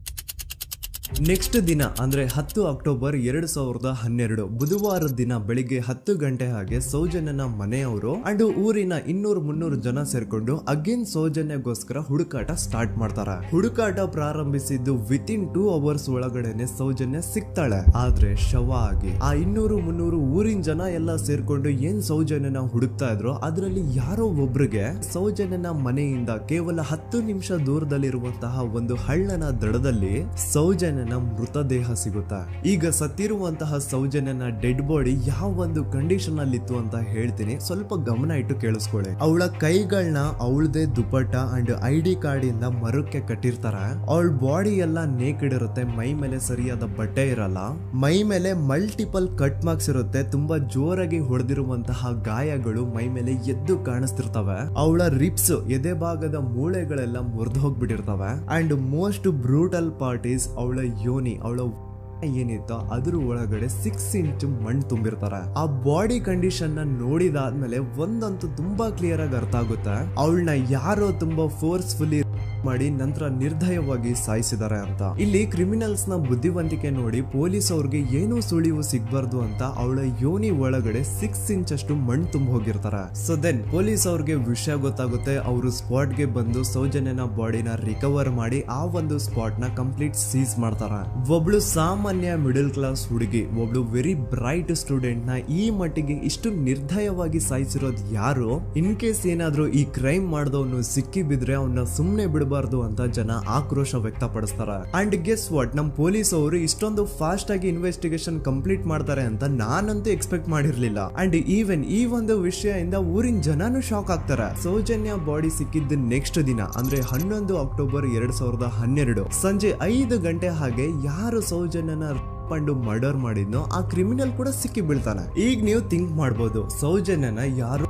ನೆಕ್ಸ್ಟ್ ದಿನ ಅಂದ್ರೆ 10 ಅಕ್ಟೋಬರ್ 2012 ಬುಧವಾರದ ದಿನ ಬೆಳಿಗ್ಗೆ 10 ಗಂಟೆ ಹಾಗೆ ಸೌಜನ್ಯನ ಮನೆಯವರು ಅಂಡ್ ಊರಿನ 200-300 ಜನ ಸೇರ್ಕೊಂಡು ಅಗೇನ್ ಸೌಜನ್ಯಗೋಸ್ಕರ ಹುಡುಕಾಟ ಸ್ಟಾರ್ಟ್ ಮಾಡ್ತಾರ. ಹುಡುಕಾಟ ಪ್ರಾರಂಭಿಸಿದ್ದು ವಿತಿನ್ 2 ಅವರ್ಸ್ ಒಳಗಡೆನೆ ಸೌಜನ್ಯ ಸಿಗ್ತಾಳೆ. ಆದ್ರೆ ಶವ ಆಗಿ ಆ 200-300 ಊರಿನ ಜನ ಎಲ್ಲ ಸೇರ್ಕೊಂಡು ಏನ್ ಸೌಜನ್ಯನ ಹುಡುಕ್ತಾ ಇದ್ರು ಅದರಲ್ಲಿ ಯಾರೋ ಒಬ್ರಿಗೆ ಸೌಜನ್ಯನ ಮನೆಯಿಂದ ಕೇವಲ 10 ನಿಮಿಷ ದೂರದಲ್ಲಿರುವಂತಹ ಒಂದು ಹಳ್ಳನ ದಡದಲ್ಲಿ ಸೌಜನ್ಯನ ಮೃತದೇಹ ಸಿಗುತ್ತಾ. ಈಗ ಸತ್ತಿರುವಂತಹ ಸೌಜನ್ಯನ ಡೆಡ್ ಬಾಡಿ ಯಾವ ಒಂದು ಕಂಡೀಷನ್ ಅಲ್ಲಿ ಇತ್ತು ಅಂತ ಹೇಳ್ತೀನಿ, ಸ್ವಲ್ಪ ಗಮನ ಇಟ್ಟು ಕೇಳಿಸ್ಕೊಳ್ಳಿ. ಅವಳ ಕೈಗಳನ್ನ ಅವಳದೇ ದುಪಟ್ಟ ಅಂಡ್ ID ಕಾರ್ಡ್ ಇಂದ ಮರಕ್ಕೆ ಕಟ್ಟಿರ್ತಾರ. ಅವಳ ಬಾಡಿ ಎಲ್ಲ ನೇಕೆಡ್ ಇರುತ್ತೆ, ಮೈ ಮೇಲೆ ಸರಿಯಾದ ಬಟ್ಟೆ ಇರಲ್ಲ, ಮೈ ಮೇಲೆ ಮಲ್ಟಿಪಲ್ ಕಟ್ ಮಾರ್ಕ್ಸ್ ಇರುತ್ತೆ, ತುಂಬಾ ಜೋರಾಗಿ ಹೊಡೆದಿರುವಂತಹ ಗಾಯಗಳು ಮೈ ಮೇಲೆ ಎದ್ದು ಕಾಣಿಸ್ತಿರ್ತವೆ. ಅವಳ ರಿಪ್ಸ್ ಎದೆ ಭಾಗದ ಮೂಳೆಗಳೆಲ್ಲ ಮುರಿದು ಹೋಗ್ಬಿಟ್ಟಿರ್ತವೆ. And most brutal part is ಅವಳ ಯೋನಿ, ಅವಳ ಏನಿತ್ತು ಅದ್ರ ಒಳಗಡೆ 6 ಇಂಚ್ ಮಣ್ಣು ತುಂಬಿರ್ತಾರೆ. ಆ ಬಾಡಿ ಕಂಡೀಷನ್ ನ ನೋಡಿದಾದ್ಮೇಲೆ ಒಂದಂತೂ ತುಂಬಾ ಕ್ಲಿಯರ್ ಆಗಿ ಅರ್ಥ ಆಗುತ್ತೆ, ಅವಳನ್ನ ಯಾರೋ ತುಂಬಾ ಫೋರ್ಸ್ಫುಲಿ ಮಾಡಿ ನಂತರ ನಿರ್ದಯವಾಗಿ ಸಾಯಿಸಿದ್ದಾರೆ ಅಂತ. ಇಲ್ಲಿ ಕ್ರಿಮಿನಲ್ಸ್ ನ ಬುದ್ಧಿವಂತಿಕೆ ನೋಡಿ ಪೊಲೀಸ್ ಅವ್ರಿಗೆ ಏನೂ ಸುಳಿವು ಸಿಗ್ಬಾರ್ದು ಅಂತ ಅವಳ ಯೋನಿ ಒಳಗಡೆ 6 ಇಂಚ್ ಅಷ್ಟು ಮಣ್ಣು ತುಂಬ ಹೋಗಿರ್ತಾರೆ. ಸೊ ದೆನ್ ಪೊಲೀಸ್ ಅವ್ರಿಗೆ ವಿಷಯ ಗೊತ್ತಾಗುತ್ತೆ. ಅವರು ಸ್ಪಾಟ್ ಗೆ ಬಂದು ಸೌಜನ್ಯನ ಬಾಡಿನ ರಿಕವರ್ ಮಾಡಿ ಆ ಒಂದು ಸ್ಪಾಟ್ ನ ಕಂಪ್ಲೀಟ್ ಸೀಸ್ ಮಾಡ್ತಾರೆ. ಒಬ್ಳು ಸಾಮಾನ್ಯ ಮಿಡಲ್ ಕ್ಲಾಸ್ ಹುಡುಗಿ, ಒಬ್ಳು ವೆರಿ ಬ್ರೈಟ್ ಸ್ಟೂಡೆಂಟ್ ನ ಈ ಮಟ್ಟಿಗೆ ಇಷ್ಟು ನಿರ್ದಯವಾಗಿ ಸಾಯಿಸಿರೋದು ಯಾರು? ಇನ್ ಕೇಸ್ ಏನಾದ್ರೂ ಈ ಕ್ರೈಮ್ ಮಾಡಿದವನು ಸಿಕ್ಕಿ ಬಿದ್ರೆ ಅವನ್ನ ಸುಮ್ನೆ ಬಿಡಬಾರ್ದು ಅಂತ ಜನ ಆಕ್ರೋಶ ವ್ಯಕ್ತಪಡಿಸ್ತಾರೆ. ಅಂಡ್ ಗೆಸ್ ವಾಟ್, ನಮ್ ಪೊಲೀಸ್ ಅವರು ಇಷ್ಟೊಂದು ಫಾಸ್ಟ್ ಆಗಿ ಇನ್ವೆಸ್ಟಿಗೇಷನ್ ಕಂಪ್ಲೀಟ್ ಮಾಡ್ತಾರೆ ಅಂತ ನಾನಂತೂ ಎಕ್ಸ್ಪೆಕ್ಟ್ ಮಾಡಿರ್ಲಿಲ್ಲ. ಅಂಡ್ ಈವನ್ ಈ ಒಂದು ವಿಷಯದಿಂದ ಊರಿನ ಜನನು ಶಾಕ್ ಆಗ್ತಾರೆ. ಸೌಜನ್ಯ ಬಾಡಿ ಸಿಕ್ಕಿದ್ದ ನೆಕ್ಸ್ಟ್ ದಿನ ಅಂದ್ರೆ 11 ಅಕ್ಟೋಬರ್ 2012 ಸಂಜೆ 5 ಗಂಟೆ ಹಾಗೆ ಯಾರು ಸೌಜನ್ಯನ ಮರ್ಡರ್ ಮಾಡಿದ್ನೋ ಆ ಕ್ರಿಮಿನಲ್ ಕೂಡ ಸಿಕ್ಕಿ ಬೀಳ್ತಾನೆ. ಈಗ ನೀವು ಥಿಂಕ್ ಮಾಡ್ಬೋದು, ಸೌಜನ್ಯನ ಯಾರು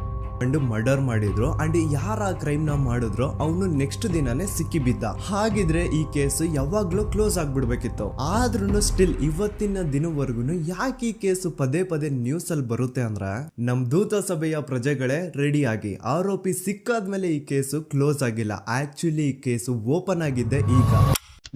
ಮರ್ಡರ್ ಮಾಡಿದ್ರು ಅಂಡ್ ಯಾರ ಕ್ರೈಮ್ ನ ಮಾಡಿದ್ರು ಅವನು ನೆಕ್ಸ್ಟ್ ದಿನಾನೇ ಸಿಕ್ಕಿ ಬಿದ್ದ. ಹಾಗಿದ್ರೆ ಈ ಕೇಸ್ ಯಾವಾಗ್ಲೂ ಕ್ಲೋಸ್ ಆಗ್ಬಿಡ್ಬೇಕಿತ್ತು. ಆದ್ರೂ ಸ್ಟಿಲ್ ಇವತ್ತಿನ ದಿನವರೆಗೂ ಯಾಕೆ ಈ ಕೇಸ್ ಪದೇ ಪದೇ ನ್ಯೂಸ್ ಅಲ್ಲಿ ಬರುತ್ತೆ ಅಂದ್ರೆ, ನಮ್ ದೂತ ಸಭೆಯ ಪ್ರಜೆಗಳೇ ರೆಡಿ ಆಗಿ, ಆರೋಪಿ ಸಿಕ್ಕಾದ್ಮೇಲೆ ಈ ಕೇಸು ಕ್ಲೋಸ್ ಆಗಿಲ್ಲ. ಆಕ್ಚುಲಿ ಈ ಕೇಸು ಓಪನ್ ಆಗಿದ್ದೆ ಈಗ.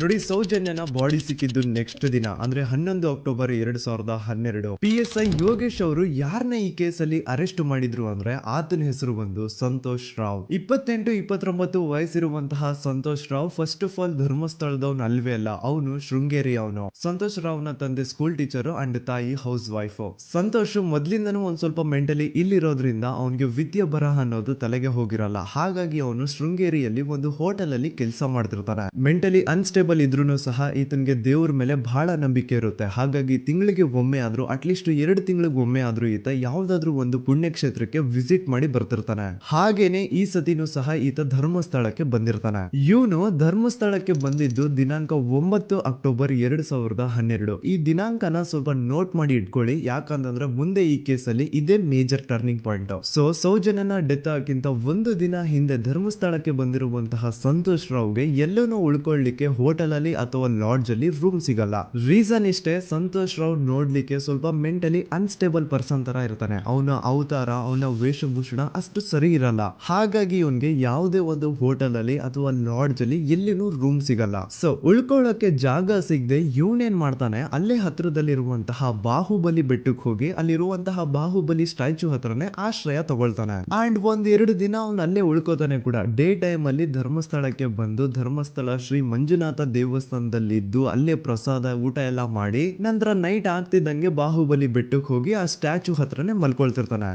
ನೋಡಿ, ಸೌಜನ್ಯನ ಬಾಡಿ ಸಿಕ್ಕಿದ್ದು ನೆಕ್ಸ್ಟ್ ದಿನ ಅಂದ್ರೆ 11 ಅಕ್ಟೋಬರ್ 2012. PSI ಯೋಗೇಶ್ ಅವರು ಯಾರನ್ನ ಈ ಕೇಸಲ್ಲಿ ಅರೆಸ್ಟ್ ಮಾಡಿದ್ರು ಅಂದ್ರೆ ಆತನ ಹೆಸರು ಬಂದು ಸಂತೋಷ್ ರಾವ್. 28-29 ವಯಸ್ಸಿರುವಂತಹ Santosh Rao first of all ಧರ್ಮಸ್ಥಳದವನು ಅಲ್ವೇ ಅಲ್ಲ, ಅವನು ಶೃಂಗೇರಿ ಅವನು. ಸಂತೋಷ್ ರಾವ್ ನ ತಂದೆ ಸ್ಕೂಲ್ ಟೀಚರ್ ಅಂಡ್ ತಾಯಿ ಹೌಸ್ ವೈಫ್. ಸಂತೋಷ್ ಮೊದ್ಲಿಂದನೂ ಒಂದ್ ಸ್ವಲ್ಪ ಮೆಂಟಲಿ ಇಲ್ಲಿರೋದ್ರಿಂದ ಅವನಿಗೆ ವಿದ್ಯೆ ಬರಹ ಅನ್ನೋದು ತಲೆಗೆ ಹೋಗಿರಲ್ಲ. ಹಾಗಾಗಿ ಅವನು ಶೃಂಗೇರಿಯಲ್ಲಿ ಒಂದು ಹೋಟೆಲ್ ಅಲ್ಲಿ ಕೆಲಸ ಮಾಡ್ತಿರ್ತಾನೆ. ಮೆಂಟಲಿ ಅನ್ಸ್ಟೇಬಲ್ ಇದ್ರೂ ಸಹ ಈತನಿಗೆ ದೇವ್ರ ಮೇಲೆ ಬಹಳ ನಂಬಿಕೆ ಇರುತ್ತೆ. ಹಾಗಾಗಿ ತಿಂಗಳಿಗೆ ಒಮ್ಮೆ ಆದ್ರೂ, ಅಟ್ಲೀಸ್ಟ್ 2 ತಿಂಗಳಿಗೆ ಒಮ್ಮೆ ಆದ್ರೂ ಈತ ಯಾವ್ದಾದ್ರು ಒಂದು ಪುಣ್ಯಕ್ಷೇತ್ರಕ್ಕೆ ವಿಸಿಟ್ ಮಾಡಿ ಬರ್ತಿರ್ತಾನೆ. ಹಾಗೇನೆ ಈ ಸತಿನೂ ಸಹ ಈತ ಧರ್ಮಸ್ಥಳಕ್ಕೆ ಬಂದಿರ್ತಾನೆ. ಇವನು ಧರ್ಮಸ್ಥಳಕ್ಕೆ ಬಂದಿದ್ದು ದಿನಾಂಕ 9 ಅಕ್ಟೋಬರ್ 2012. ಈ ದಿನಾಂಕನ ಸ್ವಲ್ಪ ನೋಟ್ ಮಾಡಿ ಇಟ್ಕೊಳ್ಳಿ, ಯಾಕಂತಂದ್ರೆ ಮುಂದೆ ಈ ಕೇಸಲ್ಲಿ ಇದೇ ಮೇಜರ್ ಟರ್ನಿಂಗ್ ಪಾಯಿಂಟ್. ಸೊ ಸೌಜನ್ಯನ ಡೆತ್ ಆಗಿಂತ ಒಂದು ದಿನ ಹಿಂದೆ ಧರ್ಮಸ್ಥಳಕ್ಕೆ ಬಂದಿರುವಂತಹ ಸಂತೋಷ್ ರಾವ್ಗೆ ಎಲ್ಲನೂ ಉಳ್ಕೊಳ್ಳಿಕ್ಕೆ ಹೋಟೆಲ್ ಅಲ್ಲಿ ಅಥವಾ ಲಾಡ್ಜ್ ಅಲ್ಲಿ ರೂಮ್ ಸಿಗಲ್ಲ. ರೀಸನ್ ಇಷ್ಟೇ, ಸಂತೋಷ್ ರಾವ್ ನೋಡ್ಲಿಕ್ಕೆ ಸ್ವಲ್ಪ ಮೆಂಟಲಿ ಅನ್ಸ್ಟೇಬಲ್ ಪರ್ಸನ್ ತರ ಇರ್ತಾನೆ. ಅವನ ಅವತಾರ, ಅವನ ವೇಷಭೂಷಣ ಅಷ್ಟು ಸರಿ ಇರಲ್ಲ. ಹಾಗಾಗಿ ಇವನ್ಗೆ ಯಾವುದೇ ಒಂದು ಹೋಟೆಲ್ ಅಲ್ಲಿ ಅಥವಾ ಲಾಡ್ಜ್ ಅಲ್ಲಿ ಎಲ್ಲಿನೂ ರೂಮ್ ಸಿಗಲ್ಲ. ಸೊ ಉಳ್ಕೊಳ್ಳೋಕೆ ಜಾಗ ಸಿಗದೆ ಇವನೇನ್ ಮಾಡ್ತಾನೆ, ಅಲ್ಲೇ ಹತ್ರದಲ್ಲಿರುವಂತಹ ಬಾಹುಬಲಿ ಬೆಟ್ಟಕ್ಕೆ ಹೋಗಿ ಅಲ್ಲಿರುವಂತಹ ಬಾಹುಬಲಿ ಸ್ಟ್ಯಾಚ್ಯೂ ಹತ್ರನೇ ಆಶ್ರಯ ತಗೊಳ್ತಾನೆ. ಅಂಡ್ 1-2 ದಿನ ಅವನು ಅಲ್ಲೇ ಉಳ್ಕೋತಾನೆ ಕೂಡ. ಡೇ ಟೈಮ್ ಅಲ್ಲಿ ಧರ್ಮಸ್ಥಳಕ್ಕೆ ಬಂದು ಧರ್ಮಸ್ಥಳ ಶ್ರೀ ಮಂಜುನಾಥ ದೇವಸ್ಥಾನದಲ್ಲಿ ಇದ್ದು ಅಲ್ಲೇ ಪ್ರಸಾದ ಊಟ ಎಲ್ಲ ಮಾಡಿ ನಂತರ ನೈಟ್ ಆಗ್ತಿದ್ದಂಗೆ ಬಾಹುಬಲಿ ಬೆಟ್ಟಕ್ಕೆ ಹೋಗಿ ಆ ಸ್ಟ್ಯಾಚ್ಯೂ ಹತ್ರನೇ ಮಲ್ಕೊಳ್ತಿರ್ತಾನೆ.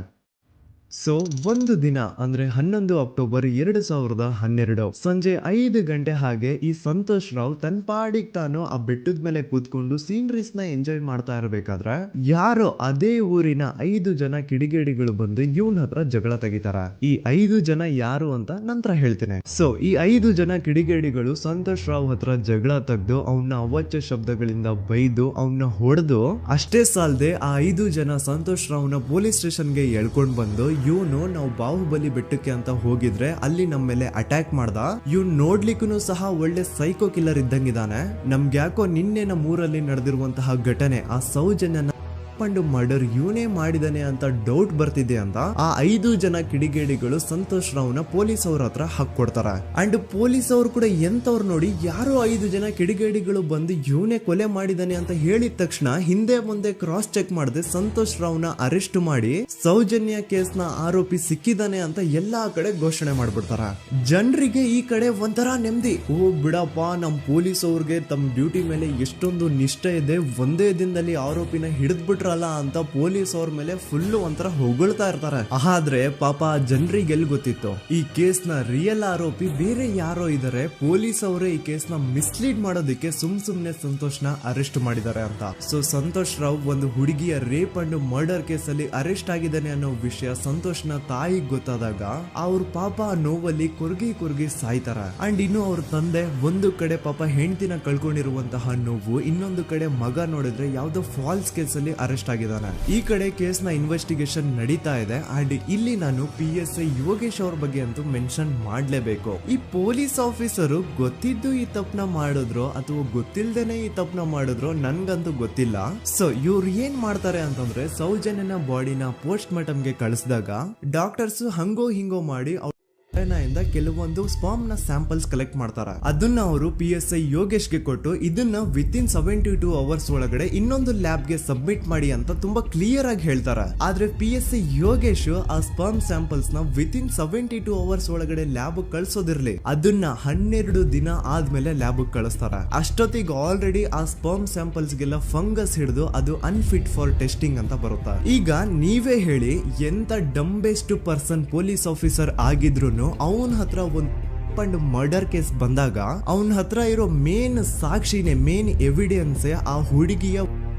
ಸೊ ಒಂದು ದಿನ ಅಂದ್ರೆ 11 ಅಕ್ಟೋಬರ್ 2012 ಸಂಜೆ 5 ಗಂಟೆ ಹಾಗೆ ಈ ಸಂತೋಷ್ ರಾವ್ ತನ್ನ ಪಾಡಿಗೆ ತಾನು ಆ ಬೆಟ್ಟದ ಮೇಲೆ ಕೂತ್ಕೊಂಡು ಸೀನರೀಸ್ ನ ಎಂಜಾಯ್ ಮಾಡ್ತಾ ಇರಬೇಕಾದ್ರೆ ಯಾರೋ ಅದೇ ಊರಿನ 5 ಜನ ಕಿಡಿಗೇಡಿಗಳು ಬಂದು ಇವನ ಹತ್ರ ಜಗಳ ತೆಗಿತಾರ. ಈ 5 ಜನ ಯಾರು ಅಂತ ನಂತರ ಹೇಳ್ತೇನೆ. ಸೊ ಈ 5 ಜನ ಕಿಡಿಗೇಡಿಗಳು ಸಂತೋಷ್ ರಾವ್ ಹತ್ರ ಜಗಳ ತೆಗೆದು ಅವನ ಅವಾಚ್ಯ ಶಬ್ದಗಳಿಂದ ಬೈದು ಅವನ್ನ ಹೊಡೆದು, ಅಷ್ಟೇ ಸಾಲದೆ ಆ 5 ಜನ ಸಂತೋಷ್ ರಾವ್ನ ಪೊಲೀಸ್ ಸ್ಟೇಷನ್ಗೆ ಎಳ್ಕೊಂಡ್ ಬಂದು ಇವನು ನಾವು ಬಾಹುಬಲಿ ಬೆಟ್ಟಕ್ಕೆ ಅಂತ ಹೋಗಿದ್ರೆ ಅಲ್ಲಿ ನಮ್ಮ ಮೇಲೆ ಅಟ್ಯಾಕ್ ಮಾಡ್ದ, ಇವ್ನು ನೋಡ್ಲಿಕ್ಕೂ ಸಹ ಒಳ್ಳೆ ಸೈಕೋ ಕಿಲ್ಲರ್ ಇದ್ದಂಗಿದಾನೆ, ನಮ್ಗೆ ಯಾಕೋ ನಿನ್ನೆ ನಮ್ಮ ಊರಲ್ಲಿ ನಡೆದಿರುವಂತಹ ಘಟನೆ ಆ ಸೌಜನ್ಯನ ಮರ್ಡರ್ ಇವನೇ ಮಾಡಿದಾನೆ ಅಂತ ಡೌಟ್ ಬರ್ತಿದೆ ಅಂತ ಆ 5 ಜನ ಕಿಡಿಗೇಡಿಗಳು ಸಂತೋಷ್ ರಾವ್ನ ಪೊಲೀಸ್ ಅವ್ರ ಹತ್ರ ಹಾಕೊಡ್ತಾರ. ಅಂಡ್ ಪೊಲೀಸ್ ಅವ್ರು ಕೂಡ ಎಂತವ್ರು ನೋಡಿ, ಯಾರೋ 5 ಜನ ಕಿಡಿಗೇಡಿಗಳು ಬಂದು ಇವನೇ ಕೊಲೆ ಮಾಡಿದಾನೆ ಅಂತ ಹೇಳಿದ ತಕ್ಷಣ ಹಿಂದೆ ಮುಂದೆ ಕ್ರಾಸ್ ಚೆಕ್ ಮಾಡದೆ ಸಂತೋಷ್ ರಾವ್ನ ಅರೆಸ್ಟ್ ಮಾಡಿ ಸೌಜನ್ಯ ಕೇಸ್ ನ ಆರೋಪಿ ಸಿಕ್ಕಿದಾನೆ ಅಂತ ಎಲ್ಲಾ ಕಡೆ ಘೋಷಣೆ ಮಾಡ್ಬಿಡ್ತಾರ. ಜನರಿಗೆ ಈ ಕಡೆ ಒಂಥರ ನೆಮ್ಮದಿ, ಓ ಬಿಡಪ್ಪ ನಮ್ ಪೊಲೀಸ್ ಅವ್ರಿಗೆ ತಮ್ಮ ಡ್ಯೂಟಿ ಮೇಲೆ ಎಷ್ಟೊಂದು ನಿಷ್ಠೆ ಇದೆ, ಒಂದೇ ದಿನದಲ್ಲಿ ಆರೋಪಿನ ಹಿಡಿದ್ಬಿಟ್ರ ಅಂತ ಪೊಲೀಸ್ ಅವ್ರ ಮೇಲೆ ಫುಲ್ ಒಂಥರ ಹೊಗಳ್ತಾ ಇರ್ತಾರೆ. ಆದ್ರೆ ಪಾಪ ಜನರಿಗೆ ಎಲ್ಲಿ ಗೊತ್ತಿತ್ತು ಈ ಕೇಸ್ ನ ರಿಯಲ್ ಆರೋಪಿ ಬೇರೆ ಯಾರೋ ಇದಾರೆ, ಪೊಲೀಸ್ ಅವರೇ ಈ ಕೇಸ್ ನ ಮಿಸ್ಲೀಡ್ ಮಾಡೋದಕ್ಕೆ ಸುಮ್ನೆ ಸಂತೋಷ್ ನ ಅರೆಸ್ಟ್ ಮಾಡಿದ್ದಾರೆ ಅಂತ. ಸೊ ಸಂತೋಷ್ ರಾವ್ ಒಂದು ಹುಡುಗಿಯ ರೇಪ್ ಅಂಡ್ ಮರ್ಡರ್ ಕೇಸ್ ಅಲ್ಲಿ ಅರೆಸ್ಟ್ ಆಗಿದ್ದಾನೆ ಅನ್ನೋ ವಿಷಯ ಸಂತೋಷ್ ನ ತಾಯಿಗೆ ಗೊತ್ತಾದಾಗ ಅವ್ರ ಪಾಪ ನೋವಲ್ಲಿ ಕೊರ್ಗಿ ಸಾಯ್ತಾರ. ಅಂಡ್ ಇನ್ನು ಅವ್ರ ತಂದೆ ಒಂದು ಕಡೆ ಪಾಪ ಹೆಂಡತಿನ ಕಳ್ಕೊಂಡಿರುವಂತಹ ನೋವು, ಇನ್ನೊಂದು ಕಡೆ ಮಗ ನೋಡಿದ್ರೆ ಯಾವ್ದೋ ಫಾಲ್ಸ್ ಕೇಸ್ ಅಲ್ಲಿ ಅರೆಸ್ಟ್ ಆಗಿದ್ದಾನೆ. ಈ ಕಡೆ ಕೇಸ್ ನ ಇನ್ವೆಸ್ಟಿಗೇಷನ್ ನಡೀತಾ ಇದೆ. ಅಂಡ್ ಇಲ್ಲಿ ನಾನು PSI ಯೋಗೇಶ್ ಅವ್ರ ಬಗ್ಗೆ ಅಂತೂ ಮೆನ್ಷನ್ ಮಾಡ್ಲೇಬೇಕು. ಈ ಪೊಲೀಸ್ ಆಫೀಸರು ಗೊತ್ತಿದ್ದು ಈ ತಪ್ಪನ ಮಾಡಿದ್ರು ಅಥವಾ ಗೊತ್ತಿಲ್ದೇನೆ ಈ ತಪ್ಪನ ಮಾಡಿದ್ರು ನನ್ಗಂತೂ ಗೊತ್ತಿಲ್ಲ. ಸೊ ಇವ್ರು ಏನ್ ಮಾಡ್ತಾರೆ ಅಂತಂದ್ರೆ, ಸೌಜನ್ಯನ ಬಾಡಿನ ಪೋಸ್ಟ್ ಮಾರ್ಟಮ್ ಗೆ ಕಳಿಸಿದಾಗ ಡಾಕ್ಟರ್ಸ್ ಹಂಗೋ ಹಿಂಗೋ ಮಾಡಿ ಇಂದ ಕೆಲವೊಂದು ಸ್ಪರ್ಮ್ ನ ಸ್ಯಾಂಪಲ್ಸ್ ಕಲೆಕ್ಟ್ ಮಾಡ್ತಾರ. ಅದನ್ನ ಅವರು PSI ಯೋಗೇಶ್ಗೆ ಕೊಟ್ಟು ಇದನ್ನ ವಿತಿನ್ 72 ಅವರ್ಸ್ ಒಳಗಡೆ ಇನ್ನೊಂದು ಲ್ಯಾಬ್ ಗೆ ಸಬ್ಮಿಟ್ ಮಾಡಿ ಅಂತ ತುಂಬಾ ಕ್ಲಿಯರ್ ಆಗಿ ಹೇಳ್ತಾರ. ಆದ್ರೆ PSI ಯೋಗೇಶ್ ಆ ಸ್ಪರ್ಮ್ ಸ್ಯಾಂಪಲ್ಸ್ ನ ವಿತಿನ್ 72 ಅವರ್ಸ್ ಒಳಗಡೆ ಲ್ಯಾಬ್ ಕಳ್ಸೋದಿರ್ಲಿ, ಅದನ್ನ 12 ದಿನ ಆದ್ಮೇಲೆ ಲ್ಯಾಬ್ ಕಳಿಸ್ತಾರ. ಅಷ್ಟೊತ್ತಿಗೆ ಆಲ್ರೆಡಿ ಆ ಸ್ಪರ್ಮ್ ಸ್ಯಾಂಪಲ್ಸ್ ಗೆಲ್ಲ ಫಂಗಸ್ ಹಿಡಿದು ಅದು ಅನ್ಫಿಟ್ ಫಾರ್ ಟೆಸ್ಟಿಂಗ್ ಅಂತ ಬರುತ್ತಾ. ಈಗ ನೀವೇ ಹೇಳಿ, ಎಂತ ಡಂಬೆಸ್ಟ್ ಪರ್ಸನ್ ಪೊಲೀಸ್ ಆಫೀಸರ್ ಆಗಿದ್ರು ಅವನ ಹತ್ರ ಒಂದು ಮರ್ಡರ್ ಕೇಸ್ ಬಂದಾಗ ಅವನ ಹತ್ರ ಇರೋ ಮೇನ್ ಸಾಕ್ಷಿನೇ, ಮೇನ್ ಎವಿಡೆನ್ಸ್ ಆ ಹುಡುಗಿಯ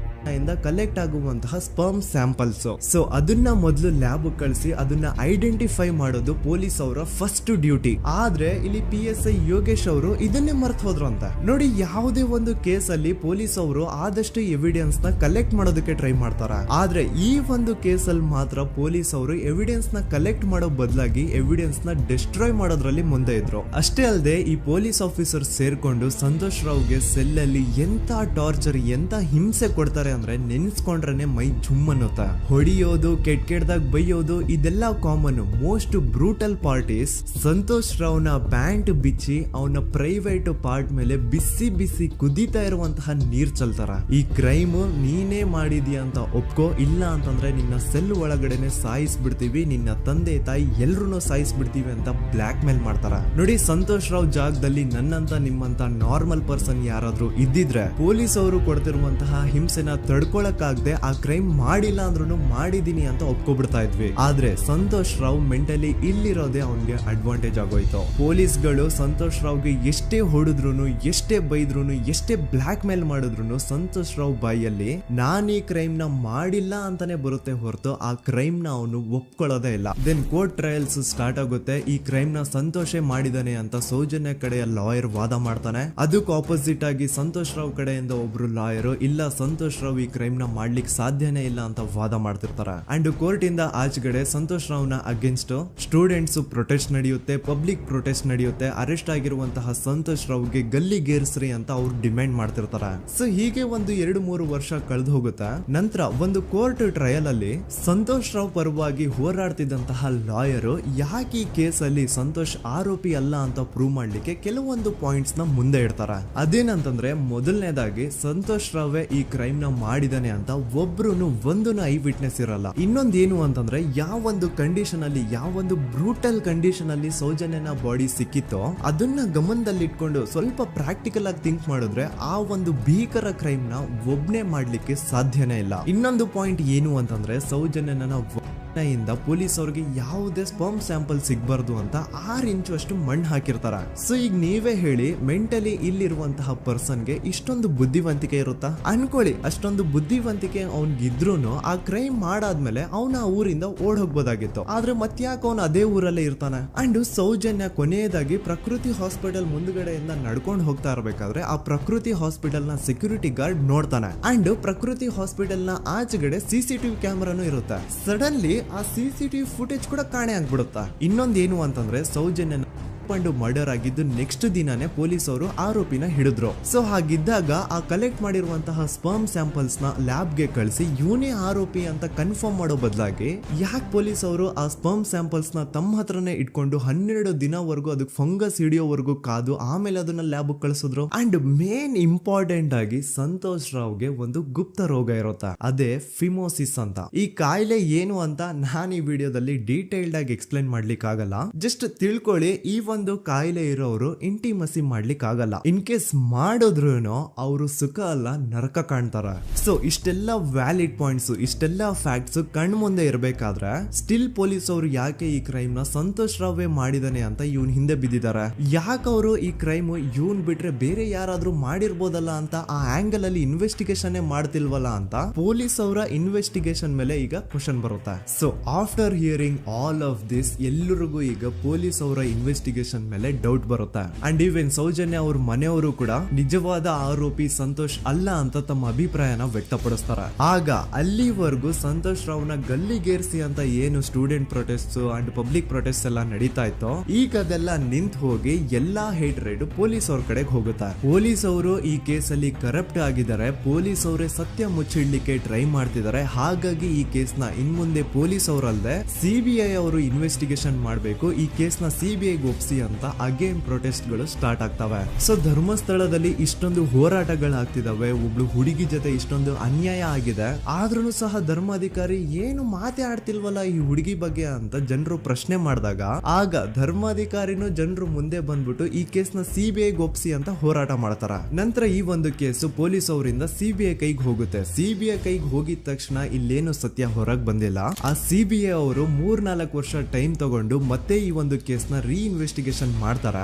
ಇಂದ ಕಲೆಕ್ಟ್ ಆಗುವಂತಹ ಸ್ಪರ್ಮ್ ಸ್ಯಾಂಪಲ್ಸ್. ಸೊ ಅದನ್ನ ಮೊದಲು ಲ್ಯಾಬ್ ಕಳಿಸಿ ಅದನ್ನ ಐಡೆಂಟಿಫೈ ಮಾಡೋದು ಪೊಲೀಸ್ ಅವರ ಫಸ್ಟ್ ಡ್ಯೂಟಿ. ಆದ್ರೆ ಇಲ್ಲಿ PSI ಯೋಗೇಶ್ ಅವರು ಇದನ್ನೇ ಮರ್ತು ಹೋದ್ರು ಅಂತ ನೋಡಿ. ಯಾವುದೇ ಒಂದು ಕೇಸ್ ಅಲ್ಲಿ ಪೊಲೀಸ್ ಅವರು ಆದಷ್ಟು ಎವಿಡೆನ್ಸ್ ನ ಕಲೆಕ್ಟ್ ಮಾಡೋದಕ್ಕೆ ಟ್ರೈ ಮಾಡ್ತಾರ. ಆದ್ರೆ ಈ ಒಂದು ಕೇಸ್ ಅಲ್ಲಿ ಮಾತ್ರ ಪೊಲೀಸ್ ಅವರು ಎವಿಡೆನ್ಸ್ ನ ಕಲೆಕ್ಟ್ ಮಾಡೋ ಬದಲಾಗಿ ಎವಿಡೆನ್ಸ್ ನ ಡಿಸ್ಟ್ರಾಯ್ ಮಾಡೋದ್ರಲ್ಲಿ ಮುಂದೆ ಇದ್ರು. ಅಷ್ಟೇ ಅಲ್ಲದೆ ಈ ಪೊಲೀಸ್ ಆಫೀಸರ್ ಸೇರ್ಕೊಂಡು ಸಂತೋಷ್ ರಾವ್ಗೆ ಸೆಲ್ ಅಲ್ಲಿ ಎಂತ ಟಾರ್ಚರ್, ಎಂತ ಹಿಂಸೆ ಕೊಡ್ತಾರೆ ಅಂದ್ರೆ ನೆನ್ಸ್ಕೊಂಡ್ರೆ ಮೈ ಜುಮ್ ಅನ್ನುತ್ತಾ. ಹೊಡಿಯೋದು, ಕೆಟ್ಟದಾಗ ಬೈಯೋದು, ಇದೆಲ್ಲ common. Most brutal part is Santosh ರಾವ್ನ ಪ್ಯಾಂಟ್ ಬಿಚ್ಚಿ ಅವನ ಪ್ರೈವೇಟ್ ಪಾರ್ಟ್ ಮೇಲೆ ಬಿಸಿ ಬಿಸಿ ಕುದೀತಾ ಇರುವಂತಹ ನೀರ್ ಚಲ್ತಾರ. ಈ ಕ್ರೈಮ್ ನೀನೇ ಮಾಡಿದ್ಯಾ ಅಂತ ಒಪ್ಕೋ, ಇಲ್ಲ ಅಂತಂದ್ರೆ ನಿನ್ನ ಸೆಲ್ ಒಳಗಡೆನೆ ಸಾಯಿಸ್ಬಿಡ್ತೀವಿ, ನಿನ್ನ ತಂದೆ ತಾಯಿ ಎಲ್ರು ಸಾಯಿಸ್ಬಿಡ್ತೀವಿ ಅಂತ ಬ್ಲಾಕ್ ಮೇಲ್ ಮಾಡ್ತಾರ. ನೋಡಿ, ಸಂತೋಷ್ ರಾವ್ ಜಾಗದಲ್ಲಿ ನನ್ನಂತ ನಿಮ್ಮಂತ ನಾರ್ಮಲ್ ಪರ್ಸನ್ ಯಾರಾದ್ರೂ ಇದ್ದಿದ್ರೆ ಪೊಲೀಸ್ ಅವರು ಕೊಡ್ತಿರುವಂತಹ ಹಿಂಸೆನ ತಡ್ಕೊಳಕ್ಕಾಗದೆ ಆ ಕ್ರೈಮ್ ಮಾಡಿಲ್ಲ ಅಂದ್ರೂ ಮಾಡಿದೀನಿ ಅಂತ ಒಪ್ಕೊಬಿಡ್ತಾ ಇದ್ವಿ. ಆದ್ರೆ ಸಂತೋಷ್ ರಾವ್ ಮೆಂಟಲಿ ಇಲ್ಲಿರೋದೇ ಅವನ್ಗೆ ಅಡ್ವಾಂಟೇಜ್ ಆಗೋಯ್ತು. ಪೊಲೀಸ್ಗಳು ಸಂತೋಷ್ ರಾವ್ಗೆ ಎಷ್ಟೇ ಹೊಡೆದ್ರು, ಎಷ್ಟೇ ಬೈದ್ರು, ಎಷ್ಟೇ ಬ್ಲಾಕ್ ಮೇಲ್ ಮಾಡಿದ್ರು ಸಂತೋಷ್ ರಾವ್ ಬಾಯಲ್ಲಿ ನಾನ್ ಈ ಕ್ರೈಮ್ ನ ಮಾಡಿಲ್ಲ ಅಂತಾನೆ ಬರುತ್ತೆ ಹೊರತು ಆ ಕ್ರೈಮ್ ನ ಅವನು ಒಪ್ಕೊಳ್ಳೋದೇ ಇಲ್ಲ. ದೆನ್ ಕೋರ್ಟ್ ಟ್ರಯಲ್ಸ್ ಸ್ಟಾರ್ಟ್ ಆಗುತ್ತೆ. ಈ ಕ್ರೈಮ್ ನ ಸಂತೋಷೇ ಮಾಡಿದಾನೆ ಅಂತ ಸೌಜನ್ಯ ಕಡೆಯ ಲಾಯರ್ ವಾದ ಮಾಡ್ತಾನೆ. ಅದಕ್ಕೆ ಆಪೋಸಿಟ್ ಆಗಿ ಸಂತೋಷ್ ರಾವ್ ಕಡೆಯಿಂದ ಒಬ್ರು ಲಾಯರ್ ಇಲ್ಲ, ಸಂತೋಷ್ ರಾವ್ ಈ ಕ್ರೈಮ್ ನ ಮಾಡ್ಲಿಕ್ಕೆ ಸಾಧ್ಯನೇ ಇಲ್ಲ ಅಂತ ವಾದ ಮಾಡ್ತಿರ್ತಾರೆ. ಅಂಡ್ ಕೋರ್ಟ್ ಇಂದ ಆಚೆಗಡೆ ಸಂತೋಷ್ ರಾವ್ ನ ಅಗೇನ್ಸ್ಟ್ ಸ್ಟೂಡೆಂಟ್ಸ್ ಪ್ರೊಟೆಸ್ಟ್ ನಡೆಯುತ್ತೆ, ಪಬ್ಲಿಕ್ ಪ್ರೊಟೆಸ್ಟ್ ನಡೆಯುತ್ತೆ. ಅರೆಸ್ಟ್ ಆಗಿರುವಂತಹ ಸಂತೋಷ್ ರಾವ್ಗೆ ಗಲ್ಲಿಗೇರಿಸ್ರಿ ಅಂತ ಅವ್ರು ಡಿಮ್ಯಾಂಡ್ ಮಾಡ್ತಿರ್ತಾರೆ. ಸೊ ಹೀಗೆ ಒಂದು 2-3 ವರ್ಷ ಕಳೆದು ಹೋಗುತ್ತೆ. ನಂತರ ಒಂದು ಕೋರ್ಟ್ ಟ್ರಯಲ್ ಅಲ್ಲಿ ಸಂತೋಷ್ ರಾವ್ ಪರವಾಗಿ ಹೋರಾಡ್ತಿದ್ದಂತಹ ಲಾಯರ್ ಯಾಕೆ ಈ ಕೇಸ್ ಅಲ್ಲಿ ಸಂತೋಷ್ ಆರೋಪಿ ಅಲ್ಲ ಅಂತ ಪ್ರೂವ್ ಮಾಡ್ಲಿಕ್ಕೆ ಕೆಲವೊಂದು ಪಾಯಿಂಟ್ಸ್ ನ ಮುಂದೆ ಇಡ್ತಾರೆ. ಅದೇನಂತಂದ್ರೆ, ಮೊದಲನೇದಾಗಿ ಸಂತೋಷ್ ರಾವ್ ಈ ಕ್ರೈಮ್ ನ ಮಾಡಿದಾನೆ ಅಂತ ಒಬ್ರು ಒಂದು ಐ ವಿಟ್ನೆಸ್ ಇರಲ್ಲ. ಇನ್ನೊಂದು ಏನು ಅಂತಂದ್ರೆ, ಯಾವೊಂದು ಕಂಡೀಷನ್ ಅಲ್ಲಿ, ಯಾವೊಂದು ಬ್ರೂಟಲ್ ಕಂಡೀಷನ್ ಅಲ್ಲಿ ಸೌಜನ್ಯನ ಬಾಡಿ ಸಿಕ್ಕಿತ್ತೋ ಅದನ್ನ ಗಮನದಲ್ಲಿ ಇಟ್ಕೊಂಡು ಸ್ವಲ್ಪ ಪ್ರಾಕ್ಟಿಕಲ್ ಆಗಿ ಥಿಂಕ್ ಮಾಡಿದ್ರೆ ಆ ಒಂದು ಭೀಕರ ಕ್ರೈಮ್ ನ ಒಬ್ನೇ ಮಾಡ್ಲಿಕ್ಕೆ ಸಾಧ್ಯನೇ ಇಲ್ಲ. ಇನ್ನೊಂದು ಪಾಯಿಂಟ್ ಏನು ಅಂತಂದ್ರೆ, ಸೌಜನ್ಯನ ಇಂದ ಪೊಲೀಸ್ ಅವ್ರಿಗೆ ಯಾವುದೇ ಸ್ಪರ್ಮ್ ಸ್ಯಾಂಪಲ್ ಸಿಗ್ಬಾರ್ದು ಅಂತ 6 ಇಂಚು ಅಷ್ಟು ಮಣ್ಣು ಹಾಕಿರ್ತಾರ. ಸೊ ಈಗ ನೀವೇ ಹೇಳಿ, ಮೆಂಟಲಿ ಇಲ್ಲಿರುವಂತಹ ಪರ್ಸನ್ಗೆ ಇಷ್ಟೊಂದು ಬುದ್ಧಿವಂತಿಕೆ ಇರುತ್ತಾ ಅನ್ಕೊಳ್ಳಿ. ಅಷ್ಟೊಂದು ಬುದ್ಧಿವಂತಿಕೆ ಅವ್ನಿಗಿದ್ರು ಆ ಕ್ರೈಮ್ ಮಾಡಾದ್ಮೇಲೆ ಅವನ ಆ ಊರಿಂದ ಓಡ್ ಹೋಗ್ಬೋದಾಗಿತ್ತು. ಆದ್ರೆ ಮತ್ತ್ಯಾಕೆ ಅವನು ಅದೇ ಊರಲ್ಲೇ ಇರ್ತಾನೆ. ಅಂಡ್ ಸೌಜನ್ಯ ಕೊನೆಯದಾಗಿ ಪ್ರಕೃತಿ ಹಾಸ್ಪಿಟಲ್ ಮುಂದ್ಗಡೆಯಿಂದ ನಡ್ಕೊಂಡು ಹೋಗ್ತಾ ಇರ್ಬೇಕಾದ್ರೆ ಆ ಪ್ರಕೃತಿ ಹಾಸ್ಪಿಟಲ್ ನ ಸೆಕ್ಯೂರಿಟಿ ಗಾರ್ಡ್ ನೋಡ್ತಾನೆ. ಅಂಡ್ ಪ್ರಕೃತಿ ಹಾಸ್ಪಿಟಲ್ ನ ಆಚೆಗಡೆ CCTV ಕ್ಯಾಮರಾನು ಇರುತ್ತೆ. ಸಡನ್ಲಿ ಆ CCTV ಫುಟೇಜ್ ಕೂಡ ಕಾಣೆ ಆಗ್ಬಿಡುತ್ತಾ. ಇನ್ನೊಂದೇನು ಅಂತಂದ್ರೆ, ಸೌಜನ್ಯನ ಮರ್ಡರ್ ಆಗಿದ್ದು ನೆಕ್ಸ್ಟ್ ದಿನಾನೇ ಪೊಲೀಸ್ ಅವರು ಆರೋಪಿನ ಹಿಡಿದ್ರು. ಸೊ ಹಾಗಿದ್ದಾಗ ಆ ಕಲೆಕ್ಟ್ ಮಾಡಿರುವಂತಹ ಸ್ಪರ್ಮ್ ಸ್ಯಾಂಪಲ್ಸ್ ನ ಲ್ಯಾಬ್ ಗೆ ಕಳಿಸಿ ಇವನೇ ಆರೋಪಿ ಅಂತ ಕನ್ಫರ್ಮ್ ಮಾಡೋ ಬದಲಾಗಿ ಯಾಕೆ ಪೊಲೀಸ್ ಅವರು ಆ ಸ್ಪರ್ಮ್ ಸ್ಯಾಂಪಲ್ಸ್ ನ ತಮ್ಮ ಹತ್ರನೇ ಇಟ್ಕೊಂಡು 12 ದಿನವರೆಗೂ ಅದಕ್ಕೆ ಫಂಗಸ್ ಹಿಡಿಯೋವರೆಗೂ ಕಾದು ಆಮೇಲೆ ಅದನ್ನ ಲ್ಯಾಬ್ ಕಳಿಸಿದ್ರು. ಅಂಡ್ ಮೇನ್ ಇಂಪಾರ್ಟೆಂಟ್ ಆಗಿ ಸಂತೋಷ್ ರಾವ್ಗೆ ಒಂದು ಗುಪ್ತ ರೋಗ ಇರುತ್ತೆ, ಅದೇ ಫಿಮೋಸಿಸ್ ಅಂತ. ಈ ಕಾಯಿಲೆ ಏನು ಅಂತ ನಾನು ಈ ವಿಡಿಯೋದಲ್ಲಿ ಡೀಟೇಲ್ಡ್ ಆಗಿ ಎಕ್ಸ್ಪ್ಲೈನ್ ಮಾಡ್ಲಿಕ್ಕೆ ಆಗಲ್ಲ. ಜಸ್ಟ್ ತಿಳ್ಕೊಳ್ಳಿ, ಈ ಒಂದು ಕಾಯಿಲೆ ಇರೋರು ಇಂಟಿಮಸಿ ಮಾಡ್ಲಿಕ್ಕೆ ಆಗಲ್ಲ. ಇನ್ ಕೇಸ್ ಮಾಡಿದ್ರು ಅವರು ಸುಖ ಅಲ್ಲ ನರಕ ಕಾಣ್ತಾರ. ಸೊ ಇಷ್ಟೆಲ್ಲ ವ್ಯಾಲಿಡ್ ಪಾಯಿಂಟ್ಸ್, ಇಷ್ಟೆಲ್ಲ ಫ್ಯಾಕ್ಟ್ಸ್ ಕಣ್ ಮುಂದೆ ಇರ್ಬೇಕಾದ್ರೆ ಸ್ಟಿಲ್ ಪೊಲೀಸ್ ಅವರು ಯಾಕೆ ಈ ಕ್ರೈಮ್ ನ ಸಂತೋಷ್ ರಾವೇ ಮಾಡಿದಾನೆ ಅಂತ ಇವನ್ ಹಿಂದೆ ಬಿದ್ದಿದ್ದಾರೆ. ಯಾಕೆ ಅವರು ಈ ಕ್ರೈಮ್ ಇವನ್ ಬಿಟ್ರೆ ಬೇರೆ ಯಾರಾದ್ರೂ ಮಾಡಿರ್ಬೋದಲ್ಲ ಅಂತ ಆ ಆಂಗಲ್ ಅಲ್ಲಿ ಇನ್ವೆಸ್ಟಿಗೇಷನ್ ಮಾಡ್ತಿಲ್ವಲ್ಲ ಅಂತ ಪೊಲೀಸ್ ಅವರ ಇನ್ವೆಸ್ಟಿಗೇಷನ್ ಮೇಲೆ ಈಗ ಕ್ವಶನ್ ಬರುತ್ತೆ. So after hearing all of this, ಎಲ್ಲರಿಗೂ ಈಗ ಪೊಲೀಸ್ ಅವರ ಇನ್ವೆಸ್ಟಿಗೇಷನ್ ಇನ್ವೆಸ್ಟಿಗೇಷನ್ ಮೇಲೆ ಡೌಟ್ ಬರುತ್ತೆ. ಅಂಡ್ ಈವನ್ ಸೌಜನ್ಯ ಅವ್ರ ಮನೆಯವರು ಕೂಡ ನಿಜವಾದ ಆರೋಪಿ ಸಂತೋಷ್ ಅಲ್ಲ ಅಂತ ತಮ್ಮ ಅಭಿಪ್ರಾಯನ ವ್ಯಕ್ತಪಡಿಸ್ತಾರೆ. ಆಗ ಅಲ್ಲಿವರೆಗೂ ಸಂತೋಷ್ ರಾವ್ನ ಗಲ್ಲಿಗೇರಿಸಿ ಅಂತ ಏನು student protest and public protest ಎಲ್ಲ ನಡೀತಾ ಇತ್ತು, ಈಗ ಅದೆಲ್ಲ ನಿಂತು ಹೋಗಿ ಎಲ್ಲಾ ಹೇಟ್ ರೇಟ್ ಪೊಲೀಸ್ ಅವ್ರ ಕಡೆಗೆ ಹೋಗುತ್ತೆ. ಪೊಲೀಸ್ ಅವರು ಈ ಕೇಸಲ್ಲಿ ಕರಪ್ಟ್ ಆಗಿದ್ದಾರೆ, ಪೊಲೀಸ್ ಅವರೇ ಸತ್ಯ ಮುಚ್ಚಿಡ್ಲಿಕ್ಕೆ ಟ್ರೈ ಮಾಡ್ತಿದ್ದಾರೆ. ಹಾಗಾಗಿ ಈ ಕೇಸ್ ನ ಇನ್ಮುಂದೆ ಪೊಲೀಸ್ ಅವರಲ್ಲದೆ ಸಿಬಿಐ ಅವರು ಇನ್ವೆಸ್ಟಿಗೇಷನ್ ಮಾಡಬೇಕು, ಈ ಕೇಸ್ ನ ಸಿಬಿಐ ಒಪ್ಸಿ ಅಂತ ಅಗೇನ್ ಪ್ರೊಟೆಸ್ಟ್ ಗಳು ಸ್ಟಾರ್ಟ್ ಆಗ್ತವೆ. ಸೊ ಧರ್ಮಸ್ಥಳದಲ್ಲಿ ಇಷ್ಟೊಂದು ಹೋರಾಟಗಳಾಗ್ತಿದಾವೆ, ಒಬ್ಳು ಹುಡುಗಿ ಜೊತೆ ಇಷ್ಟೊಂದು ಅನ್ಯಾಯ ಆಗಿದೆ, ಆದ್ರೂ ಸಹ ಧರ್ಮಾಧಿಕಾರಿ ಏನು ಮಾತೇ ಆಡ್ತಿಲ್ವಲ್ಲ ಈ ಹುಡುಗಿ ಬಗ್ಗೆ ಅಂತ ಜನರು ಪ್ರಶ್ನೆ ಮಾಡಿದಾಗ ಆಗ ಧರ್ಮಾಧಿಕಾರಿನೂ ಜನರು ಮುಂದೆ ಬಂದ್ಬಿಟ್ಟು ಈ ಕೇಸ್ ನ ಸಿಬಿಐ ಒಪ್ಸಿ ಅಂತ ಹೋರಾಟ ಮಾಡ್ತಾರ. ನಂತರ ಈ ಒಂದು ಕೇಸು ಪೊಲೀಸ್ ಅವರಿಂದ ಸಿಬಿಐ ಕೈಗೆ ಹೋಗುತ್ತೆ. ಸಿಬಿಐ ಕೈಗೆ ಹೋಗಿದ ತಕ್ಷಣ ಇಲ್ಲೇನು ಸತ್ಯ ಹೊರಗೆ ಬಂದಿಲ್ಲ. ಆ ಸಿಬಿಐ ಅವರು 3-4 ವರ್ಷ ಟೈಮ್ ತಗೊಂಡು ಮತ್ತೆ ಈ ಒಂದು ಕೇಸ್ ನ ರೀ ಇನ್ವೆಸ್ಟಿಗೇಷನ್ ಮಾಡ್ತಾರ.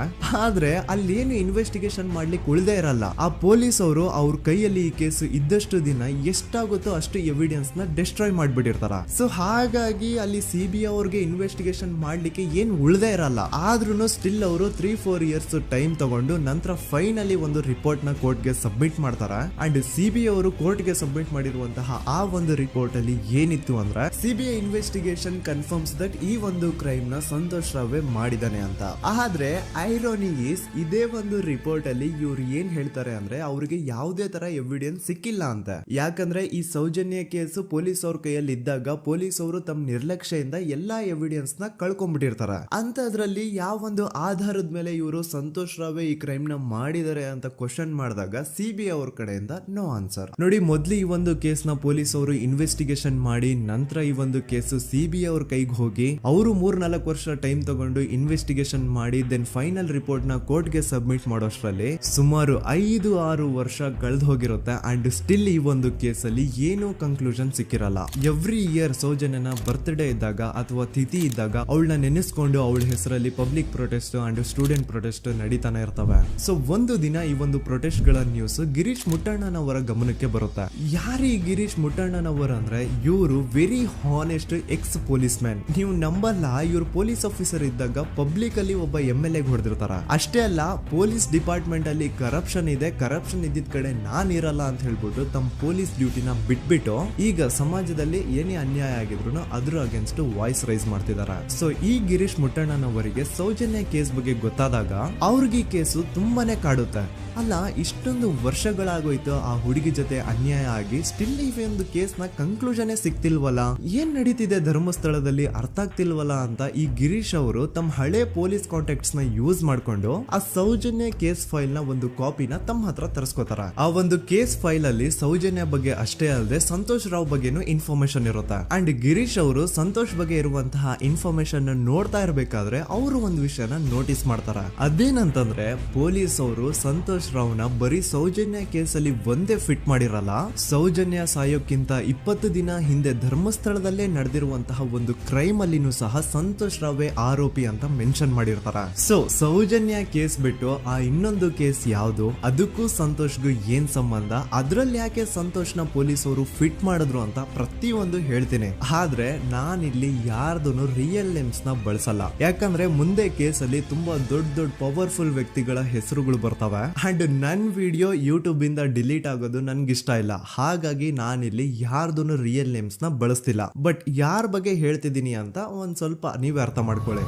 ಆದ್ರೆ ಅಲ್ಲೇನು ಇನ್ವೆಸ್ಟಿಗೇಷನ್ ಮಾಡ್ಲಿಕ್ಕೆ ಉಳ್ದೇ ಇರಲ್ಲ. ಆ ಪೊಲೀಸ್ ಅವರು ಅವ್ರ ಕೈಯಲ್ಲಿ ಈ ಕೇಸ್ ಇದ್ದಷ್ಟು ದಿನ ಎಷ್ಟಾಗುತ್ತೋ ಅಷ್ಟು ಎವಿಡೆನ್ಸ್ ನ ಡಿಸ್ಟ್ರಾಯ್ ಮಾಡ್ಬಿಟ್ಟಿರ್ತಾರ. ಸೊ ಹಾಗಾಗಿ ಅಲ್ಲಿ ಸಿಬಿಐ ಅವ್ರಿಗೆ ಇನ್ವೆಸ್ಟಿಗೇಷನ್ ಮಾಡ್ಲಿಕ್ಕೆ ಏನ್ ಉಳ್ದೇ ಇರಲ್ಲ. ಆದ್ರೂ ಸ್ಟಿಲ್ ಅವರು 3-4 ಇಯರ್ಸ್ ಟೈಮ್ ತಗೊಂಡು ನಂತರ ಫೈನಲಿ ಒಂದು ರಿಪೋರ್ಟ್ ನ ಕೋರ್ಟ್ ಗೆ ಸಬ್ಮಿಟ್ ಮಾಡ್ತಾರ. ಅಂಡ್ ಸಿಬಿಐ ಅವರು ಕೋರ್ಟ್ ಗೆ ಸಬ್ಮಿಟ್ ಮಾಡಿರುವಂತಹ ಆ ಒಂದು ರಿಪೋರ್ಟ್ ಅಲ್ಲಿ ಏನಿತ್ತು ಅಂದ್ರೆ ಸಿಬಿಐ ಇನ್ವೆಸ್ಟಿಗೇಷನ್ ಕನ್ಫರ್ಮ್ಸ್ ದಟ್ ಈ ಒಂದು ಕ್ರೈಮ್ ನ ಸಂತೋಷ್ ರಾವ್ ಮಾಡಿದಾನೆ ಅಂತ. ಆದ್ರೆ ಐರಾನಿ ಈಸ್ ಇದೇ ಒಂದು ರಿಪೋರ್ಟ್ ಅಲ್ಲಿ ಇವ್ರು ಏನ್ ಹೇಳ್ತಾರೆ ಅಂದ್ರೆ ಅವ್ರಿಗೆ ಯಾವುದೇ ತರ ಎವಿಡೆನ್ಸ್ ಸಿಕ್ಕಿಲ್ಲ ಅಂತ. ಯಾಕಂದ್ರೆ ಈ ಸೌಜನ್ಯ ಕೇಸು ಪೊಲೀಸ್ ಅವ್ರ ಕೈಯಲ್ಲಿ ಇದ್ದಾಗ ಪೊಲೀಸ್ ಅವರು ತಮ್ಮ ನಿರ್ಲಕ್ಷ್ಯದಿಂದ ಎಲ್ಲಾ ಎವಿಡೆನ್ಸ್ ನ ಕಳ್ಕೊಂಡ್ಬಿಟ್ಟಿರ್ತಾರ. ಅಂತದ್ರಲ್ಲಿ ಯಾವ ಒಂದು ಆಧಾರದ ಮೇಲೆ ಇವರು ಸಂತೋಷ್ ರಾವ್ ಈ ಕ್ರೈಮ್ ನ ಮಾಡಿದ್ದಾರೆ ಅಂತ ಕ್ವಶನ್ ಮಾಡಿದಾಗ ಸಿಬಿಐ ಅವ್ರ ಕಡೆಯಿಂದ ನೋ ಆನ್ಸರ್. ನೋಡಿ, ಮೊದ್ಲು ಈ ಒಂದು ಕೇಸ್ ನ ಪೊಲೀಸ್ ಅವರು ಇನ್ವೆಸ್ಟಿಗೇಷನ್ ಮಾಡಿ ನಂತರ ಈ ಒಂದು ಕೇಸು ಸಿಬಿಐ ಅವ್ರ ಕೈಗೆ ಹೋಗಿ ಅವರು 3-4 ವರ್ಷ ಟೈಮ್ ತಗೊಂಡು ಇನ್ವೆಸ್ಟಿಗೇಷನ್ ಮಾಡಿ ದೆನ್ ಫೈನಲ್ ರಿಪೋರ್ಟ್ ನ ಕೋರ್ಟ್ ಗೆ ಸಬ್ಮಿಟ್ ಮಾಡೋಷ್ಟ್ರಲ್ಲಿ ಸುಮಾರು 5-6 ವರ್ಷ ಕಳೆದು ಹೋಗಿರುತ್ತೆ. ಅಂಡ್ ಸ್ಟಿಲ್ ಈ ಒಂದು ಕೇಸಲ್ಲಿ ಏನೂ ಕನ್ಕ್ಲೂಷನ್ ಸಿಕ್ಕಿರಲ್ಲ. ಎವ್ರಿ ಇಯರ್ ಸೌಜನ್ಯನ ಬರ್ತ್ಡೇ ಇದ್ದಾಗ ಅಥವಾ ತಿಥಿ ಇದ್ದಾಗ ಅವಳನ್ನ ನೆನೆಸ್ಕೊಂಡು ಅವಳ ಹೆಸರಲ್ಲಿ public protest and student protest ನಡೀತಾನೆ ಇರ್ತವೆ. ಸೊ ಒಂದು ದಿನ ಈ ಒಂದು ಪ್ರೊಟೆಸ್ಟ್ ಗಳ ನ್ಯೂಸ್ ಗಿರೀಶ್ ಮುಟ್ಟಣ್ಣನವರ ಗಮನಕ್ಕೆ ಬರುತ್ತೆ. ಯಾರು ಈ ಗಿರೀಶ್ ಮುಟ್ಟಣ್ಣನವರ ಅಂದ್ರೆ ಇವರು very honest X police man. ನೀವು ನಂಬಲ್ಲ, ಇವ್ರು ಪೊಲೀಸ್ ಆಫೀಸರ್ ಇದ್ದಾಗ ಪಬ್ಲಿಕ್ ಅಲ್ಲಿ ಒಬ್ಬ MLA ಹೊಡೆದಿರ್ತಾರ. ಅಷ್ಟೇ ಅಲ್ಲ, ಪೊಲೀಸ್ ಡಿಪಾರ್ಟ್ಮೆಂಟ್ ಅಲ್ಲಿ ಕರಪ್ಷನ್ ಇದೆ, ಕರಪ್ಷನ್ ಇದ್ದಿದ್ ಕಡೆ ನಾನ್ ಇರಲ್ಲ ಅಂತ ಹೇಳ್ಬಿಟ್ಟು ತಮ್ಮ ಪೊಲೀಸ್ ಡ್ಯೂಟಿನ ಬಿಟ್ಬಿಟ್ಟು ಈಗ ಸಮಾಜದಲ್ಲಿ ಏನೇ ಅನ್ಯಾಯ ಆಗಿದ್ರು ಅದ್ರ ಅಗೇನ್ಸ್ಟ್ ವಾಯ್ಸ್ ರೈಸ್ ಮಾಡ್ತಿದಾರೆ. ಸೊ ಈ ಗಿರೀಶ್ ಮುಟ್ಟಣ್ಣನವರಿಗೆ ಸೌಜನ್ಯ ಕೇಸ್ ಬಗ್ಗೆ ಗೊತ್ತಾದಾಗ ಅವ್ರಿಗೆ ಈ ಕೇಸು ತುಂಬಾನೇ ಕಾಡುತ್ತೆ. ಅಲ್ಲ, ಇಷ್ಟೊಂದು ವರ್ಷಗಳಾಗೋಯ್ತು ಆ ಹುಡುಗಿ ಜೊತೆ ಅನ್ಯಾಯ ಆಗಿ, ಸ್ಟಿಲ್ ಈ ಒಂದು ಕೇಸ್ ನ ಕನ್ಕ್ಲೂಷನ್ ಸಿಕ್ತಿಲ್ವಲ್ಲ, ಏನ್ ನಡೀತಿದೆ ಧರ್ಮಸ್ಥಳದಲ್ಲಿ ಅರ್ಥ ಆಗ್ತಿಲ್ವಲ್ಲ ಅಂತ ಈ ಗಿರೀಶ್ ಅವರು ತಮ್ಮ ಹಳೆ ಪೊಲೀಸ್ ಕಾಂಟ್ಯಾಕ್ಟ್ಸ್ ನ ಯೂಸ್ ಮಾಡ್ಕೊಂಡು ಆ ಸೌಜನ್ಯ ಕೇಸ್ ಫೈಲ್ ನ ಒಂದು ಕಾಪಿನ ತಮ್ಮ ಹತ್ರ ತರಿಸ್ಕೋತಾರ. ಆ ಒಂದು ಕೇಸ್ ಫೈಲ್ ಅಲ್ಲಿ ಸೌಜನ್ಯ ಬಗ್ಗೆ ಅಷ್ಟೇ ಅಲ್ಲದೆ ಸಂತೋಷ್ ರಾವ್ ಬಗ್ಗೆನೂ ಇನ್ಫಾರ್ಮೇಶನ್ ಇರುತ್ತೆ. ಅಂಡ್ ಗಿರೀಶ್ ಅವರು ಸಂತೋಷ್ ಬಗ್ಗೆ ಇರುವಂತಹ ಇನ್ಫಾರ್ಮೇಶನ್ ನೋಡ್ತಾ ಇರ್ಬೇಕಾದ್ರೆ ಅವರು ಒಂದು ವಿಷಯನ ನೋಟಿಸ್ ಮಾಡ್ತಾರ. ಅದೇನಂತಂದ್ರೆ ಪೊಲೀಸ್ ಅವರು ಸಂತೋಷ್ ರಾವ್ನ ಬರೀ ಸೌಜನ್ಯ ಕೇಸಲ್ಲಿ ಒಂದೇ ಫಿಟ್ ಮಾಡಿರಲ್ಲ, ಸೌಜನ್ಯ ಸಾಯೋಕ್ಕಿಂತ 20 ದಿನ ಹಿಂದೆ ಧರ್ಮಸ್ಥಳದಲ್ಲೇ ನಡೆದಿರುವಂತಹ ಒಂದು ಕ್ರೈಮ್ ಅಲ್ಲಿನೂ ಸಹ ಸಂತೋಷ್ ರಾವೇ ಆರೋಪಿ ಅಂತ ಮೆನ್ಷನ್ ಮಾಡಿರ್ತಾರ. ಸೊ ಸೌಜನ್ಯ ಕೇಸ್ ಬಿಟ್ಟು ಆ ಇನ್ನೊಂದು ಕೇಸ್ ಯಾವುದು, ಅದಕ್ಕೂ ಸಂತೋಷ್ಗೂ ಏನ್ ಸಂಬಂಧ, ಅದ್ರಲ್ಲಿ ಯಾಕೆ ಸಂತೋಷ್ನ ಪೊಲೀಸ್ ಅವರು ಫಿಟ್ ಮಾಡಿದ್ರು ಅಂತ ಪ್ರತಿಯೊಂದು ಹೇಳ್ತೀನಿ. ಆದ್ರೆ ನಾನಿಲ್ಲಿ ಯಾರ್ದೂನು ರಿಯಲ್ ನೇಮ್ಸ್ ನ ಬಳಸಲ್ಲ. ಯಾಕಂದ್ರೆ ಮುಂದೆ ಕೇಸಲ್ಲಿ ತುಂಬಾ ದೊಡ್ಡ ಪವರ್ಫುಲ್ ವ್ಯಕ್ತಿಗಳ ಹೆಸರುಗಳು ಬರ್ತವೆ. ಅಂಡ್ ನನ್ ವಿಡಿಯೋ ಯೂಟ್ಯೂಬ್ ಇಂದ ಡಿಲೀಟ್ ಆಗೋದು ನನ್ಗೆ ಇಷ್ಟ ಇಲ್ಲ. ಹಾಗಾಗಿ ನಾನಿಲ್ಲಿ ಯಾರ್ದೂನು ರಿಯಲ್ ನೇಮ್ಸ್ ನ ಬಳಸ್ತಿಲ್ಲ. ಬಟ್ ಯಾರ ಬಗ್ಗೆ ಹೇಳ್ತಿದ್ದೀನಿ ಅಂತ ಒಂದ್ ಸ್ವಲ್ಪ ನೀವೇ ಅರ್ಥ ಮಾಡ್ಕೊಳ್ಳಿ.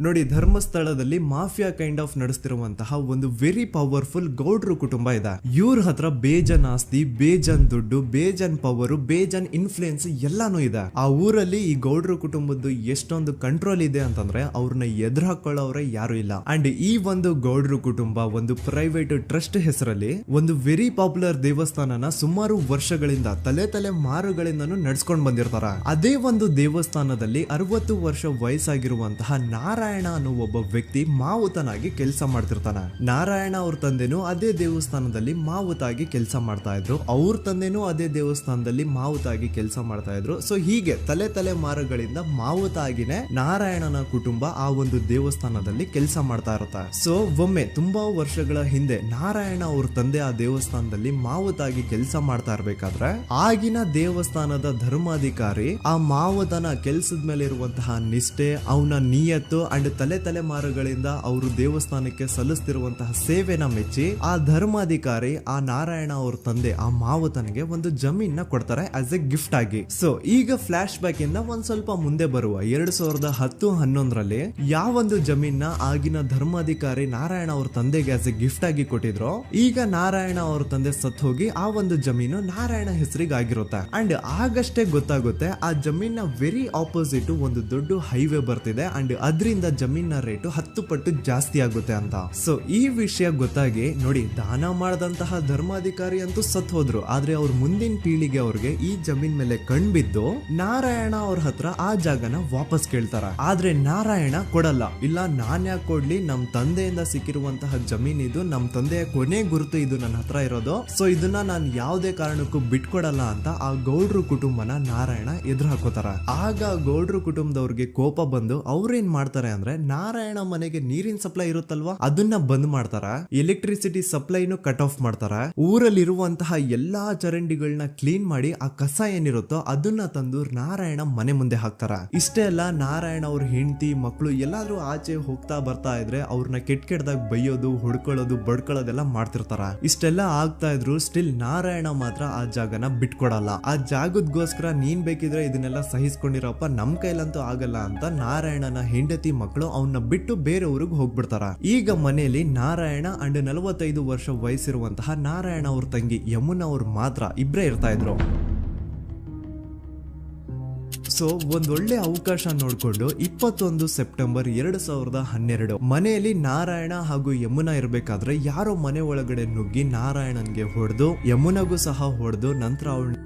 ನೋಡಿ, ಧರ್ಮಸ್ಥಳದಲ್ಲಿ ಮಾಫಿಯಾ ಕೈಂಡ್ ಆಫ್ ನಡೆಸ್ತಿರುವಂತಹ ಒಂದು ವೆರಿ ಪವರ್ಫುಲ್ ಗೌಡ್ರು ಕುಟುಂಬ ಇದೆ. ಇವ್ರ ಹತ್ರ ಬೇಜನ್ ಆಸ್ತಿ, ಬೇಜನ್ ದುಡ್ಡು, ಬೇಜನ್ ಪವರ್, ಬೇಜನ್ ಇನ್ಫ್ಲೂಯೆನ್ಸ್ ಎಲ್ಲಾನು ಇದೆ. ಆ ಊರಲ್ಲಿ ಈ ಗೌಡ್ರು ಕುಟುಂಬದ್ದು ಎಷ್ಟೊಂದು ಕಂಟ್ರೋಲ್ ಇದೆ ಅಂತಂದ್ರೆ ಅವ್ರನ್ನ ಎದುರು ಹಾಕೊಳ್ಳೋರೆ ಯಾರು ಇಲ್ಲ. ಅಂಡ್ ಈ ಒಂದು ಗೌಡ್ರು ಕುಟುಂಬ ಒಂದು ಪ್ರೈವೇಟ್ ಟ್ರಸ್ಟ್ ಹೆಸರಲ್ಲಿ ಒಂದು ವೆರಿ ಪಾಪ್ಯುಲರ್ ದೇವಸ್ಥಾನನ ಸುಮಾರು ವರ್ಷಗಳಿಂದ ತಲೆ ಮಾರುಗಳಿಂದನೂ ನಡ್ಸ್ಕೊಂಡ್ ಬಂದಿರ್ತಾರ. ಅದೇ ಒಂದು ದೇವಸ್ಥಾನದಲ್ಲಿ 60 ವರ್ಷ ವಯಸ್ಸಾಗಿರುವಂತಹ ನಾರಾಯಣ ಅನ್ನೋ ಒಬ್ಬ ವ್ಯಕ್ತಿ ಮಾವುತನಾಗಿ ಕೆಲಸ ಮಾಡ್ತಿರ್ತಾನೆ. ನಾರಾಯಣ ಅವ್ರ ತಂದೆನೂ ಅದೇ ದೇವಸ್ಥಾನದಲ್ಲಿ ಮಾವುತಾಗಿ ಕೆಲಸ ಮಾಡ್ತಾ ಇದ್ರು, ಅವ್ರ ತಂದೆನೂ ಅದೇ ದೇವಸ್ಥಾನದಲ್ಲಿ ಮಾವುತಾಗಿ ಕೆಲಸ ಮಾಡ್ತಾ ಇದ್ರು. ಸೊ ಹೀಗೆ ತಲೆ ಮಾರುಗಳಿಂದ ಮಾವುತಾಗಿನೇ ನಾರಾಯಣನ ಕುಟುಂಬ ಆ ಒಂದು ದೇವಸ್ಥಾನದಲ್ಲಿ ಕೆಲಸ ಮಾಡ್ತಾ ಇರುತ್ತೆ. ಸೊ ಒಮ್ಮೆ ತುಂಬಾ ವರ್ಷಗಳ ಹಿಂದೆ ನಾರಾಯಣ ಅವ್ರ ತಂದೆ ಆ ದೇವಸ್ಥಾನದಲ್ಲಿ ಮಾವುತಾಗಿ ಕೆಲಸ ಮಾಡ್ತಾ ಇರ್ಬೇಕಾದ್ರೆ ಆಗಿನ ದೇವಸ್ಥಾನದ ಧರ್ಮಾಧಿಕಾರಿ ಆ ಮಾವುತನ ಕೆಲ್ಸದ ಮೇಲೆ ಇರುವಂತಹ ನಿಷ್ಠೆ, ಅವನ ನಿಯತ್ತು ಅಂಡ್ ತಲೆಮಾರುಗಳಿಂದ ಅವರು ದೇವಸ್ಥಾನಕ್ಕೆ ಸಲ್ಲಿಸ್ತಿರುವಂತಹ ಸೇವೆನ ಮೆಚ್ಚಿ ಆ ಧರ್ಮಾಧಿಕಾರಿ ಆ ನಾರಾಯಣ ಅವ್ರ ತಂದೆ ಆ ಮಾವುತನಿಗೆ ಒಂದು ಜಮೀನ ಕೊಡ್ತಾರೆ ಆಸ್ ಎ ಗಿಫ್ಟ್ ಆಗಿ. ಸೊ ಈಗ ಫ್ಲಾಶ್ ಬ್ಯಾಕ್ ಇಂದ ಒಂದ್ ಸ್ವಲ್ಪ ಮುಂದೆ ಬರುವ 2010-11ರಲ್ಲಿ ಯಾವೊಂದು ಜಮೀನ ಆಗಿನ ಧರ್ಮಾಧಿಕಾರಿ ನಾರಾಯಣ ಅವ್ರ ತಂದೆಗೆ ಆಸ್ ಎ ಗಿಫ್ಟ್ ಆಗಿ ಕೊಟ್ಟಿದ್ರು, ಈಗ ನಾರಾಯಣ ಅವ್ರ ತಂದೆ ಸತ್ ಹೋಗಿ ಆ ಒಂದು ಜಮೀನು ನಾರಾಯಣ ಹೆಸರಿಗೆ ಆಗಿರುತ್ತೆ. ಅಂಡ್ ಆಗಷ್ಟೇ ಗೊತ್ತಾಗುತ್ತೆ ಆ ಜಮೀನ ವೆರಿ ಆಪೋಸಿಟ್ ಒಂದು ದೊಡ್ಡ ಹೈವೇ ಬರ್ತಿದೆ ಅಂಡ್ ಅದರಿಂದ ಜಮೀನ ರೇಟು 10 ಪಟ್ಟು ಜಾಸ್ತಿ ಆಗುತ್ತೆ ಅಂತ. ಸೊ ಈ ವಿಷಯ ಗೊತ್ತಾಗಿ ನೋಡಿ, ದಾನ ಮಾಡದಂತಹ ಧರ್ಮಾಧಿಕಾರಿ ಅಂತೂ ಸತ್ ಹೋದ್ರು, ಆದ್ರೆ ಅವ್ರ ಮುಂದಿನ ಪೀಳಿಗೆ ಅವ್ರಿಗೆ ಈ ಜಮೀನ್ ಮೇಲೆ ಕಣ್ಬಿದ್ದು ನಾರಾಯಣ ಅವ್ರ ಹತ್ರ ಆ ಜಾಗನ ವಾಪಸ್ ಕೇಳ್ತಾರ. ಆದ್ರೆ ನಾರಾಯಣ ಕೊಡಲ್ಲ. ಇಲ್ಲ, ನಾನ್ ಯಾಕೆ ಕೊಡ್ಲಿ, ನಮ್ ತಂದೆಯಿಂದ ಸಿಕ್ಕಿರುವಂತಹ ಜಮೀನ್ ಇದು, ನಮ್ ತಂದೆಯ ಕೊನೆ ಗುರುತು ಇದು ನನ್ನ ಹತ್ರ ಇರೋದು, ಸೊ ಇದನ್ನ ನಾನು ಯಾವುದೇ ಕಾರಣಕ್ಕೂ ಬಿಟ್ಕೊಡಲ್ಲ ಅಂತ ಆ ಗೌಡ್ರು ಕುಟುಂಬನ ನಾರಾಯಣ ಎದುರು ಹಾಕೋತಾರ. ಆಗ ಗೌಡ್ರು ಕುಟುಂಬದವ್ರಿಗೆ ಕೋಪ ಬಂದು ಅವ್ರೇನ್ ಮಾಡ್ತಾರೆ ಅಂದ್ರೆ, ನಾರಾಯಣ ಮನೆಗೆ ನೀರಿನ ಸಪ್ಲೈ ಇರುತ್ತಲ್ವಾ ಅದನ್ನ ಬಂದ್ ಮಾಡ್ತಾರ, ಎಲೆಕ್ಟ್ರಿಸಿಟಿ ಸಪ್ಲೈನು ಕಟ್ ಆಫ್ ಮಾಡ್ತಾರ, ಊರಲ್ಲಿ ಇರುವಂತಹ ಎಲ್ಲಾ ಚರಂಡಿಗಳನ್ನ ಕ್ಲೀನ್ ಮಾಡಿ ಆ ಕಸ ಏನಿರುತ್ತೋ ಅದನ್ನ ತಂದು ನಾರಾಯಣ ಮನೆ ಮುಂದೆ ಹಾಕ್ತಾರ. ಇಷ್ಟೇ ಅಲ್ಲ, ನಾರಾಯಣ ಅವ್ರ ಹೆಂಡತಿ ಮಕ್ಕಳು ಎಲ್ಲಾದ್ರೂ ಆಚೆ ಹೋಗ್ತಾ ಬರ್ತಾ ಇದ್ರೆ ಅವ್ರನ್ನ ಕೆಟ್ಟದಾಗ ಬೈಯೋದು, ಹೊಡ್ಕೊಳ್ಳೋದು, ಬಡ್ಕೊಳ್ಳೋದೆಲ್ಲ ಮಾಡ್ತಿರ್ತಾರ. ಇಷ್ಟೆಲ್ಲ ಆಗ್ತಾ ಇದ್ರು ಸ್ಟಿಲ್ ನಾರಾಯಣ ಮಾತ್ರ ಆ ಜಾಗನ ಬಿಟ್ಕೊಡಲ್ಲ. ಆ ಜಾಗದಗೋಸ್ಕರ ನೀನ್ ಬೇಕಿದ್ರೆ ಇದನ್ನೆಲ್ಲ ಸಹಿಸ್ಕೊಂಡಿರಪ್ಪ, ನಮ್ ಕೈಲಂತೂ ಆಗಲ್ಲ ಅಂತ ನಾರಾಯಣನ ಹೆಂಡತಿ ಮಕ್ಕಳು ಅವನ್ನ ಬಿಟ್ಟು ಬೇರೆ ಊರಿಗೆ ಹೋಗ್ಬಿಡ್ತಾರ. ಈಗ ಮನೆಯಲ್ಲಿ ನಾರಾಯಣ ಅಂಡ್ 45 ವರ್ಷ ವಯಸ್ಸಿರುವಂತಹ ನಾರಾಯಣ ಅವ್ರ ತಂಗಿ ಯಮುನಾ ಅವ್ರು ಮಾತ್ರ ಇಬ್ರೇ ಇರ್ತಾ ಇದ್ರು. ಸೊ ಒಂದೊಳ್ಳೆ ಅವಕಾಶ ನೋಡ್ಕೊಂಡು 21 ಸೆಪ್ಟೆಂಬರ್ 2012 ಮನೆಯಲ್ಲಿ ನಾರಾಯಣ ಹಾಗೂ ಯಮುನಾ ಇರ್ಬೇಕಾದ್ರೆ ಯಾರೋ ಮನೆ ಒಳಗಡೆ ನುಗ್ಗಿ ನಾರಾಯಣನ್ಗೆ ಹೊಡೆದು ಯಮುನಾಗೂ ಸಹ ಹೊಡೆದು ನಂತರ ಅವಳು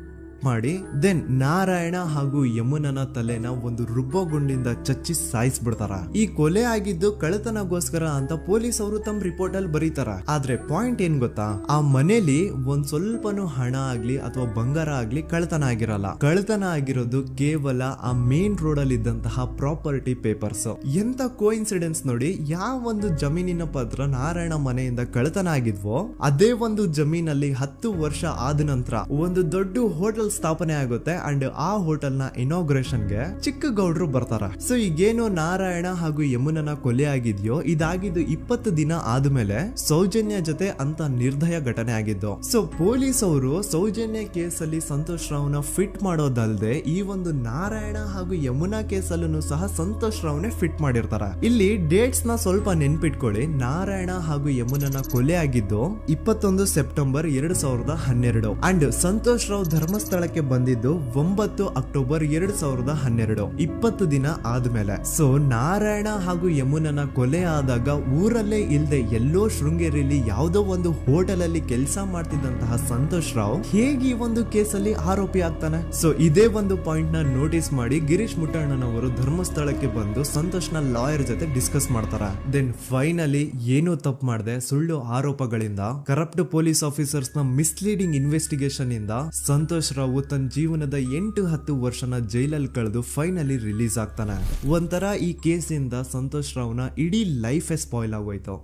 ಮಾಡಿ ದೆನ್ ನಾರಾಯಣ ಹಾಗೂ ಯಮುನನ ತಲೆನ ಒಂದು ರುಬ್ಬಗುಂಡಿಂದ ಚಚ್ಚಿ ಸಾಯಿಸ್ಬಿಡ್ತಾರ. ಈ ಕೊಲೆ ಆಗಿದ್ದು ಕಳ್ಳತನಗೋಸ್ಕರ ಅಂತ ಪೊಲೀಸ್ ಅವರು ತಮ್ಮ ರಿಪೋರ್ಟ್ ಅಲ್ಲಿ ಬರೀತಾರ. ಆದ್ರೆ ಪಾಯಿಂಟ್ ಏನ್ ಗೊತ್ತಾ, ಆ ಮನೇಲಿ ಒಂದ್ ಸ್ವಲ್ಪನೂ ಹಣ ಆಗ್ಲಿ ಅಥವಾ ಬಂಗಾರ ಆಗ್ಲಿ ಕಳ್ಳತನ ಆಗಿರಲ್ಲ. ಕಳ್ಳತನ ಆಗಿರೋದು ಕೇವಲ ಆ ಮೇನ್ ರೋಡ್ ಅಲ್ಲಿ ಇದ್ದಂತಹ ಪ್ರಾಪರ್ಟಿ ಪೇಪರ್ಸ್. ಎಂತ ಕೋಇನ್ಸಿಡೆನ್ಸ್ ನೋಡಿ, ಯಾವ ಒಂದು ಜಮೀನಿನ ಪತ್ರ ನಾರಾಯಣ ಮನೆಯಿಂದ ಕಳ್ಳತನ ಆಗಿದ್ವೋ ಅದೇ ಒಂದು ಜಮೀನಲ್ಲಿ 10 ವರ್ಷ ಆದ ನಂತರ ಒಂದು ದೊಡ್ಡ ಹೋಟೆಲ್ ಸ್ಥಾಪನೆ ಆಗುತ್ತೆ ಅಂಡ್ ಆ ಹೋಟೆಲ್ ನ ಇನಾಗ್ರೇಷನ್ ಗೆ ಚಿಕ್ಕ ಗೌಡ್ರು ಬರ್ತಾರ. ಸೊ ಈಗೇನು ನಾರಾಯಣ ಹಾಗೂ ಯಮುನನ ಕೊಲೆ ಆಗಿದ್ಯೋ ಇದಾಗಿದ್ದು 20 ದಿನ ಆದ್ಮೇಲೆ ಸೌಜನ್ಯ ಜೊತೆ ಅಂತ ನಿರ್ದಯ ಘಟನೆ ಆಗಿದ್ದು. ಸೊ ಪೊಲೀಸ್ ಅವರು ಸೌಜನ್ಯ ಕೇಸಲ್ಲಿ ಸಂತೋಷ್ ರಾವ್ನ ಫಿಟ್ ಮಾಡೋದಲ್ದೆ ಈ ಒಂದು ನಾರಾಯಣ ಹಾಗೂ ಯಮುನಾ ಕೇಸಲ್ಲೂ ಸಹ ಸಂತೋಷ್ ರಾವ್ನೆ ಫಿಟ್ ಮಾಡಿರ್ತಾರ. ಇಲ್ಲಿ ಡೇಟ್ಸ್ ನ ಸ್ವಲ್ಪ ನೆನ್ಪಿಟ್ಕೊಳ್ಳಿ. ನಾರಾಯಣ ಹಾಗೂ ಯಮುನನ ಕೊಲೆ ಆಗಿದ್ದು 21 ಸೆಪ್ಟೆಂಬರ್ 2012 ಅಂಡ್ ಸಂತೋಷ್ ರಾವ್ ಧರ್ಮಸ್ಥಳ ಬಂದಿದ್ದು 9 ಅಕ್ಟೋಬರ್ 2012, 20 ದಿನ ಆದ್ಮೇಲೆ. ಸೊ ನಾರಾಯಣ ಹಾಗೂ ಯಮುನನ ಕೊಲೆ ಆದಾಗ ಊರಲ್ಲೇ ಇಲ್ದೆ ಎಲ್ಲೋ ಶೃಂಗೇರಿಯಲ್ಲಿ ಯಾವುದೋ ಒಂದು ಹೋಟೆಲ್ ಅಲ್ಲಿ ಕೆಲಸ ಮಾಡ್ತಿದ್ದಂತಹ ಸಂತೋಷ್ ರಾವ್ ಹೇಗೆ ಈ ಒಂದು ಕೇಸಲ್ಲಿ ಆರೋಪಿ ಆಗ್ತಾನೆ? ಸೊ ಇದೇ ಒಂದು ಪಾಯಿಂಟ್ ನ ನೋಟಿಸ್ ಮಾಡಿ ಗಿರೀಶ್ ಮುಟ್ಟಣ್ಣನವರು ಧರ್ಮಸ್ಥಳಕ್ಕೆ ಬಂದು ಸಂತೋಷ್ ನ ಲಾಯರ್ ಜೊತೆ ಡಿಸ್ಕಸ್ ಮಾಡ್ತಾರ. ದೆನ್ ಫೈನಲಿ ಏನೋ ತಪ್ಪು ಮಾಡದೆ ಸುಳ್ಳು ಆರೋಪಗಳಿಂದ ಕರಪ್ಟ್ ಪೊಲೀಸ್ ಆಫೀಸರ್ಸ್ ನ ಮಿಸ್ಲೀಡಿಂಗ್ ಇನ್ವೆಸ್ಟಿಗೇಷನ್ ಇಂದ ಸಂತೋಷ್ ರಾವ್ ತನ್ನ ಜೀವನದ 8-10 ವರ್ಷನ ಜೈಲಲ್ಲಿ ಕಳೆದು ಫೈನಲಿ ರಿಲೀಸ್ ಆಗ್ತಾನೆ. ಒಂಥರ ಈ ಕೇಸಿಂದ ಸಂತೋಷ್ ರಾವ್ನ ಇಡೀ ಲೈಫೇ ಸ್ಪಾಯ್ಲ್ ಆಗೋಯ್ತು.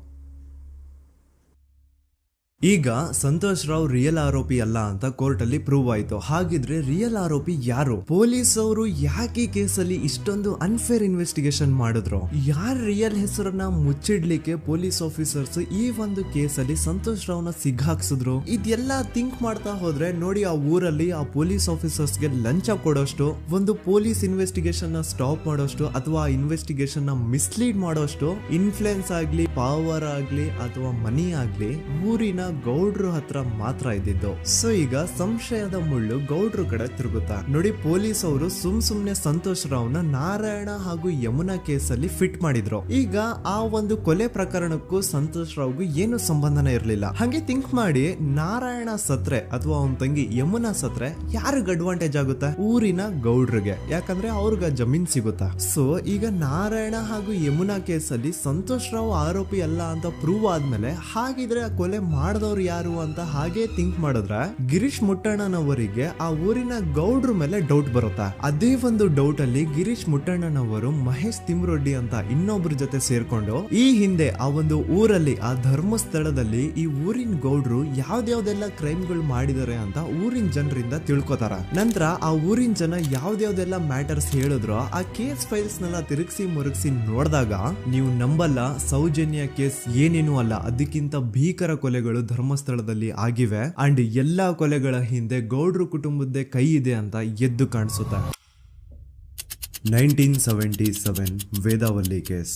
ಈಗ ಸಂತೋಷ್ ರಾವ್ ರಿಯಲ್ ಆರೋಪಿ ಅಲ್ಲ ಅಂತ ಕೋರ್ಟ್ ಅಲ್ಲಿ ಪ್ರೂವ್ ಆಯ್ತು. ಹಾಗಿದ್ರೆ ರಿಯಲ್ ಆರೋಪಿ ಯಾರು? ಪೊಲೀಸ್ ಅವರು ಯಾಕೆ ಕೇಸಲ್ಲಿ ಇಷ್ಟೊಂದು ಅನ್ಫೇರ್ ಇನ್ವೆಸ್ಟಿಗೇಷನ್ ಮಾಡಿದ್ರು? ಯಾರ ರಿಯಲ್ ಹೆಸರನ್ನ ಮುಚ್ಚಿಡ್ಲಿಕ್ಕೆ ಪೊಲೀಸ್ ಆಫೀಸರ್ಸ್ ಈ ಒಂದು ಕೇಸಲ್ಲಿ ಸಂತೋಷ್ ರಾವ್ನ ಸಿಗ್ಹಾಕ್ಸಿದ್ರು? ಇದೆಲ್ಲ ಥಿಂಕ್ ಮಾಡ್ತಾ ಹೋದ್ರೆ ನೋಡಿ, ಆ ಊರಲ್ಲಿ ಆ ಪೊಲೀಸ್ ಆಫೀಸರ್ಸ್ಗೆ ಲಂಚ ಕೊಡೋಷ್ಟು, ಒಂದು ಪೊಲೀಸ್ ಇನ್ವೆಸ್ಟಿಗೇಷನ್ ನ ಸ್ಟಾಪ್ ಮಾಡೋಷ್ಟು ಅಥವಾ ಇನ್ವೆಸ್ಟಿಗೇಷನ್ ನ ಮಿಸ್ಲೀಡ್ ಮಾಡೋಷ್ಟು ಇನ್ಫ್ಲುಯೆನ್ಸ್ ಆಗ್ಲಿ, ಪವರ್ ಆಗ್ಲಿ ಅಥವಾ ಮನಿ ಆಗ್ಲಿ ಊರಿನ ಗೌಡ್ರ ಹತ್ರ ಮಾತ್ರ ಇದ್ದಿದ್ದು. ಸೊ ಈಗ ಸಂಶಯದ ಮುಳ್ಳು ಗೌಡ್ರ ಕಡೆ ತಿರುಗುತ್ತಾ. ನೋಡಿ, ಪೊಲೀಸ್ ಅವರು ಸುಮ್ನೆ ಸಂತೋಷ್ ರಾವ್ನ ನಾರಾಯಣ ಹಾಗೂ ಯಮುನಾ ಕೇಸಲ್ಲಿ ಫಿಟ್ ಮಾಡಿದ್ರು. ಈಗ ಆ ಒಂದು ಕೊಲೆ ಪ್ರಕರಣಕ್ಕೂ ಸಂತೋಷ್ ರಾವ್ಗೂ ಏನು ಸಂಬಂಧನೇ ಇರ್ಲಿಲ್ಲ. ಹಂಗೆ ಥಿಂಕ್ ಮಾಡಿ, ನಾರಾಯಣ ಸತ್ರೆ ಅಥವಾ ಅವನ ತಂಗಿ ಯಮುನಾ ಸತ್ರೆ ಯಾರಿಗ ಅಡ್ವಾಂಟೇಜ್ ಆಗುತ್ತೆ? ಊರಿನ ಗೌಡ್ರಿಗೆ, ಯಾಕಂದ್ರೆ ಅವ್ರಿಗ ಜಮೀನ್ ಸಿಗುತ್ತಾ. ಸೊ ಈಗ ನಾರಾಯಣ ಹಾಗೂ ಯಮುನಾ ಕೇಸಲ್ಲಿ ಸಂತೋಷ್ ರಾವ್ ಆರೋಪಿ ಅಲ್ಲ ಅಂತ ಪ್ರೂವ್ ಆದ್ಮೇಲೆ ಹಾಗಿದ್ರೆ ಆ ಕೊಲೆ ಮಾಡ್ದವ್ರು ಯಾರು ಅಂತ ಹಾಗೆ ಥಿಂಕ್ ಮಾಡಿದ್ರೆ ಗಿರೀಶ್ ಮುಟ್ಟಣ್ಣನವರಿಗೆ ಆ ಊರಿನ ಗೌಡ್ರ ಮೇಲೆ ಡೌಟ್ ಬರುತ್ತೆ. ಅದೇ ಒಂದು ಡೌಟ್ ಅಲ್ಲಿ ಗಿರೀಶ್ ಮುಟ್ಟಣ್ಣನವರು ಮಹೇಶ್ ತಿಮ್ರೊಡ್ಡಿ ಅಂತ ಇನ್ನೊಬ್ರ ಜೊತೆ ಸೇರ್ಕೊಂಡು ಈ ಹಿಂದೆ ಆ ಒಂದು ಊರಲ್ಲಿ ಆ ಧರ್ಮಸ್ಥಳದಲ್ಲಿ ಈ ಊರಿನ ಗೌಡ್ರು ಯಾವ್ದಾವ್ದೆಲ್ಲ ಕ್ರೈಮ್ ಗಳು ಮಾಡಿದಾರೆ ಅಂತ ಊರಿನ ಜನರಿಂದ ತಿಳ್ಕೊತಾರ. ನಂತರ ಆ ಊರಿನ ಜನ ಯಾವ್ದಾವ್ದೆಲ್ಲ ಮ್ಯಾಟರ್ಸ್ ಹೇಳಿದ್ರು ಆ ಕೇಸ್ ಫೈಲ್ಸ್ ನೆಲ್ಲ ತಿರುಗಿಸಿ ಮುರುಗಿಸಿ ನೋಡಿದಾಗ ನೀವು ನಂಬಲ್ಲ, ಸೌಜನ್ಯ ಕೇಸ್ ಏನೇನು ಅಲ್ಲ, ಅದಕ್ಕಿಂತ ಭೀಕರ ಕೊಲೆಗಳು ಧರ್ಮಸ್ಥಳದಲ್ಲಿ ಆಗಿವೆ ಅಂಡ್ ಎಲ್ಲಾ ಕೊಲೆಗಳ ಹಿಂದೆ ಗೌಡ್ರು ಕುಟುಂಬದ್ದೇ ಕೈ ಇದೆ ಅಂತ ಎದ್ದು ಕಾಣಿಸುತ್ತೆ. 1977 ವೇದಾವಲ್ಲಿ ಕೇಸ್.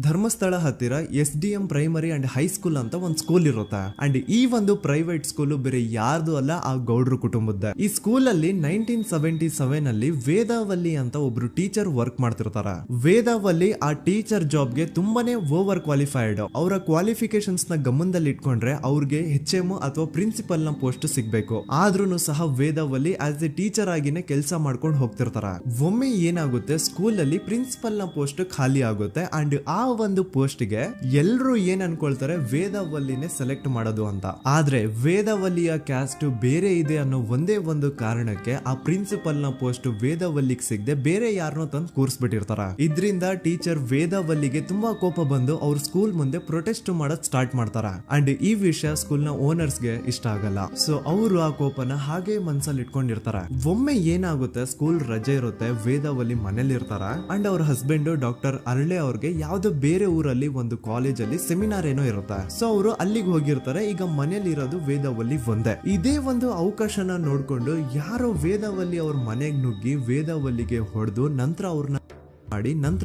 ಧರ್ಮಸ್ಥಳ ಹತ್ತಿರ SDM ಪ್ರೈಮರಿ ಅಂಡ್ ಹೈಸ್ಕೂಲ್ ಅಂತ ಒಂದು ಸ್ಕೂಲ್ ಇರುತ್ತೆ ಅಂಡ್ ಈ ಒಂದು ಪ್ರೈವೇಟ್ ಸ್ಕೂಲ್ ಬೇರೆ ಯಾರ್ದು ಅಲ್ಲ, ಆ ಗೌಡ್ರು ಕುಟುಂಬದ. ಈ ಸ್ಕೂಲ್ ಅಲ್ಲಿ 1977 ಅಲ್ಲಿ ವೇದಾವಲ್ಲಿ ಅಂತ ಒಬ್ರು ಟೀಚರ್ ವರ್ಕ್ ಮಾಡ್ತಿರ್ತಾರ. ವೇದಾವಲ್ಲಿ ಆ ಟೀಚರ್ ಜಾಬ್ ಗೆ ತುಂಬಾನೇ ಓವರ್ ಕ್ವಾಲಿಫೈಡ್. ಅವರ ಕ್ವಾಲಿಫಿಕೇಶನ್ಸ್ ನ ಗಮನದಲ್ಲಿ ಇಟ್ಕೊಂಡ್ರೆ ಅವ್ರಿಗೆ HM ಅಥವಾ ಪ್ರಿನ್ಸಿಪಲ್ ನ ಪೋಸ್ಟ್ ಸಿಗ್ಬೇಕು. ಆದ್ರೂ ಸಹ ವೇದಾವಲ್ಲಿ ಆಸ್ ಎ ಟೀಚರ್ ಆಗಿನೇ ಕೆಲಸ ಮಾಡ್ಕೊಂಡು ಹೋಗ್ತಿರ್ತಾರ. ಒಮ್ಮೆ ಏನಾಗುತ್ತೆ, ಸ್ಕೂಲ್ ಅಲ್ಲಿ ಪ್ರಿನ್ಸಿಪಲ್ ನ ಪೋಸ್ಟ್ ಖಾಲಿ ಆಗುತ್ತೆ ಅಂಡ್ ಆ ಒಂದು ಪೋಸ್ಟ್ ಗೆ ಎಲ್ರು ಏನ್ ಅನ್ಕೊಳ್ತಾರೆ, ವೇದಾವಲ್ಲಿನೇ ಸೆಲೆಕ್ಟ್ ಮಾಡೋದು ಅಂತ. ಆದ್ರೆ ವೇದಾವಲ್ಲಿಯ ಕ್ಯಾಸ್ಟ್ ಬೇರೆ ಇದೆ ಅನ್ನೋ ಒಂದೇ ಒಂದು ಕಾರಣಕ್ಕೆ ಆ ಪ್ರಿನ್ಸಿಪಲ್ ನ ಪೋಸ್ಟ್ ವೇದಾವಲ್ಲಿಗೆ ಸಿಗದೆ ಬೇರೆ ಯಾರನ್ನೋ ತಂದು ಕೂರಿಸ್ಬಿಟ್ಟಿರ್ತಾರ. ಇದರಿಂದ ಟೀಚರ್ ವೇದಾವಲ್ಲಿಗೆ ತುಂಬಾ ಕೋಪ ಬಂದು ಅವ್ರ ಸ್ಕೂಲ್ ಮುಂದೆ ಪ್ರೊಟೆಸ್ಟ್ ಮಾಡೋದ್ ಸ್ಟಾರ್ಟ್ ಮಾಡ್ತಾರ ಅಂಡ್ ಈ ವಿಷಯ ಸ್ಕೂಲ್ ನ ಓನರ್ಸ್ ಗೆ ಇಷ್ಟ ಆಗಲ್ಲ. ಸೊ ಅವರು ಆ ಕೋಪನ ಹಾಗೆ ಮನ್ಸಲ್ಲಿ ಇಟ್ಕೊಂಡಿರ್ತಾರ. ಒಮ್ಮೆ ಏನಾಗುತ್ತೆ, ಸ್ಕೂಲ್ ರಜೆ ಇರುತ್ತೆ, ವೇದಾವಲ್ಲಿ ಮನೇಲಿ ಇರ್ತಾರ ಅಂಡ್ ಅವ್ರ ಹಸ್ಬೆಂಡ್ ಡಾಕ್ಟರ್ ಅರಳೆ ಅವ್ರಿಗೆ ಯಾವ್ದೋ ಬೇರೆ ಊರಲ್ಲಿ ಒಂದು ಕಾಲೇಜ್ ಅಲ್ಲಿ ಸೆಮಿನಾರ್ ಏನೋ ಇರುತ್ತೆ. ಸೊ ಅವರು ಅಲ್ಲಿಗೆ ಹೋಗಿರ್ತಾರೆ. ಈಗ ಮನೇಲಿ ಇರೋದು ವೇದಾವಲ್ಲಿ ಒಂದೇ. ಇದೇ ಒಂದು ಅವಕಾಶನ ನೋಡ್ಕೊಂಡು ಯಾರೋ ವೇದಾವಲ್ಲಿ ಅವ್ರ ಮನೆಗೆ ನುಗ್ಗಿ ವೇದಾವಲ್ಲಿಗೆ ಹೊಡೆದು ನಂತರ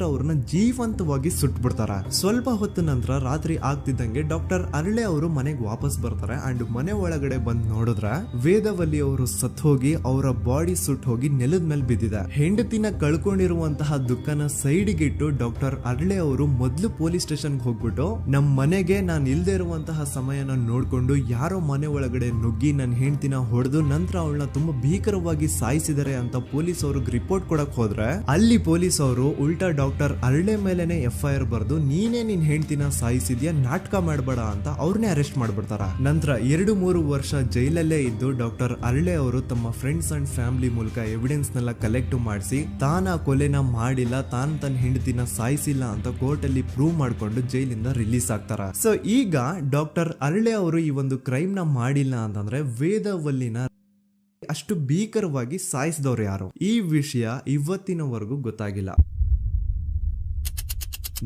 ಅವ್ರನ್ನ ಜೀವಂತವಾಗಿ ಸುಟ್ಬಿಡ್ತಾರ. ಸ್ವಲ್ಪ ಹೊತ್ತು ನಂತರ ರಾತ್ರಿ ಆಗ್ತಿದ್ದಂಗೆ ಡಾಕ್ಟರ್ ಅರಳೆ ಅವರು ಮನೆಗೆ ವಾಪಸ್ ಬರ್ತಾರೆ ಅಂಡ್ ಮನೆ ಒಳಗಡೆ ಬಂದ್ ನೋಡಿದ್ರೆ ವೇದಾವಲ್ಲಿ ಅವರು ಸತ್ ಹೋಗಿ ಅವರ ಬಾಡಿ ಸುಟ್ ಹೋಗಿ ನೆಲದ ಮೇಲೆ ಬಿದ್ದಿದೆ. ಹೆಂಡತಿನ ಕಳ್ಕೊಂಡಿರುವಂತಹ ದುಃಖನ ಸೈಡ್ಗೆ ಇಟ್ಟು ಡಾಕ್ಟರ್ ಅರಳೆ ಅವರು ಮೊದ್ಲು ಪೊಲೀಸ್ ಸ್ಟೇಷನ್ ಹೋಗ್ಬಿಟ್ಟು ನಮ್ ಮನೆಗೆ ನಾನು ಇಲ್ದೇ ಇರುವಂತಹ ಸಮಯನ ನೋಡ್ಕೊಂಡು ಯಾರೋ ಮನೆ ಒಳಗಡೆ ನುಗ್ಗಿ ನನ್ನ ಹೆಂಡತಿನ ಹೊಡೆದು ನಂತರ ಅವಳನ್ನ ತುಂಬಾ ಭೀಕರವಾಗಿ ಸಾಯಿಸಿದರೆ ಅಂತ ಪೊಲೀಸ್ ಅವ್ರಿಗೆ ರಿಪೋರ್ಟ್ ಕೊಡಕ್ ಹೋದ್ರೆ ಅಲ್ಲಿ ಪೊಲೀಸ್ ಅವರು ಉಲ್ಟಾ ಡಾಕ್ಟರ್ ಅರಳೆ ಮೇಲೆನೆ FIR ಬರ್ದು ನೀನೇ ನಿನ್ ಹೆಂಡತಿನ ಸಾಯಿಸಿದ್ಯಾ, ನಾಟಕ ಮಾಡಬೇಡ ಅಂತ ಅವ್ರನ್ನೇ ಅರೆಸ್ಟ್ ಮಾಡ್ಬಿಡ್ತಾರ. ನಂತರ 2-3 ವರ್ಷ ಜೈಲಲ್ಲೇ ಇದ್ದು ಡಾಕ್ಟರ್ ಅರಳೆ ಅವರು ತಮ್ಮ ಫ್ರೆಂಡ್ಸ್ ಅಂಡ್ ಫ್ಯಾಮಿಲಿ ಮೂಲಕ ಎವಿಡೆನ್ಸ್ ನೆಲ್ಲ ಕಲೆಕ್ಟ್ ಮಾಡಿಸಿ ತಾನ ಕೊಲೆನ ಮಾಡಿಲ್ಲ, ತಾನ್ ತನ್ನ ಹೆಂಡತಿನ ಸಾಯಿಸಿಲ್ಲ ಅಂತ ಕೋರ್ಟ್ ಅಲ್ಲಿ ಪ್ರೂವ್ ಮಾಡ್ಕೊಂಡು ಜೈಲಿಂದ ರಿಲೀಸ್ ಆಗ್ತಾರ. ಸೊ ಈಗ ಡಾಕ್ಟರ್ ಅರಳೆ ಅವರು ಈ ಒಂದು ಕ್ರೈಮ್ ನ ಮಾಡಿಲ್ಲ ಅಂತಂದ್ರೆ ವೇದಾವಲ್ಲಿನ ಅಷ್ಟು ಭೀಕರವಾಗಿ ಸಾಯಿಸಿದವ್ರು ಯಾರು, ಈ ವಿಷಯ ಇವತ್ತಿನವರೆಗೂ ಗೊತ್ತಾಗಿಲ್ಲ.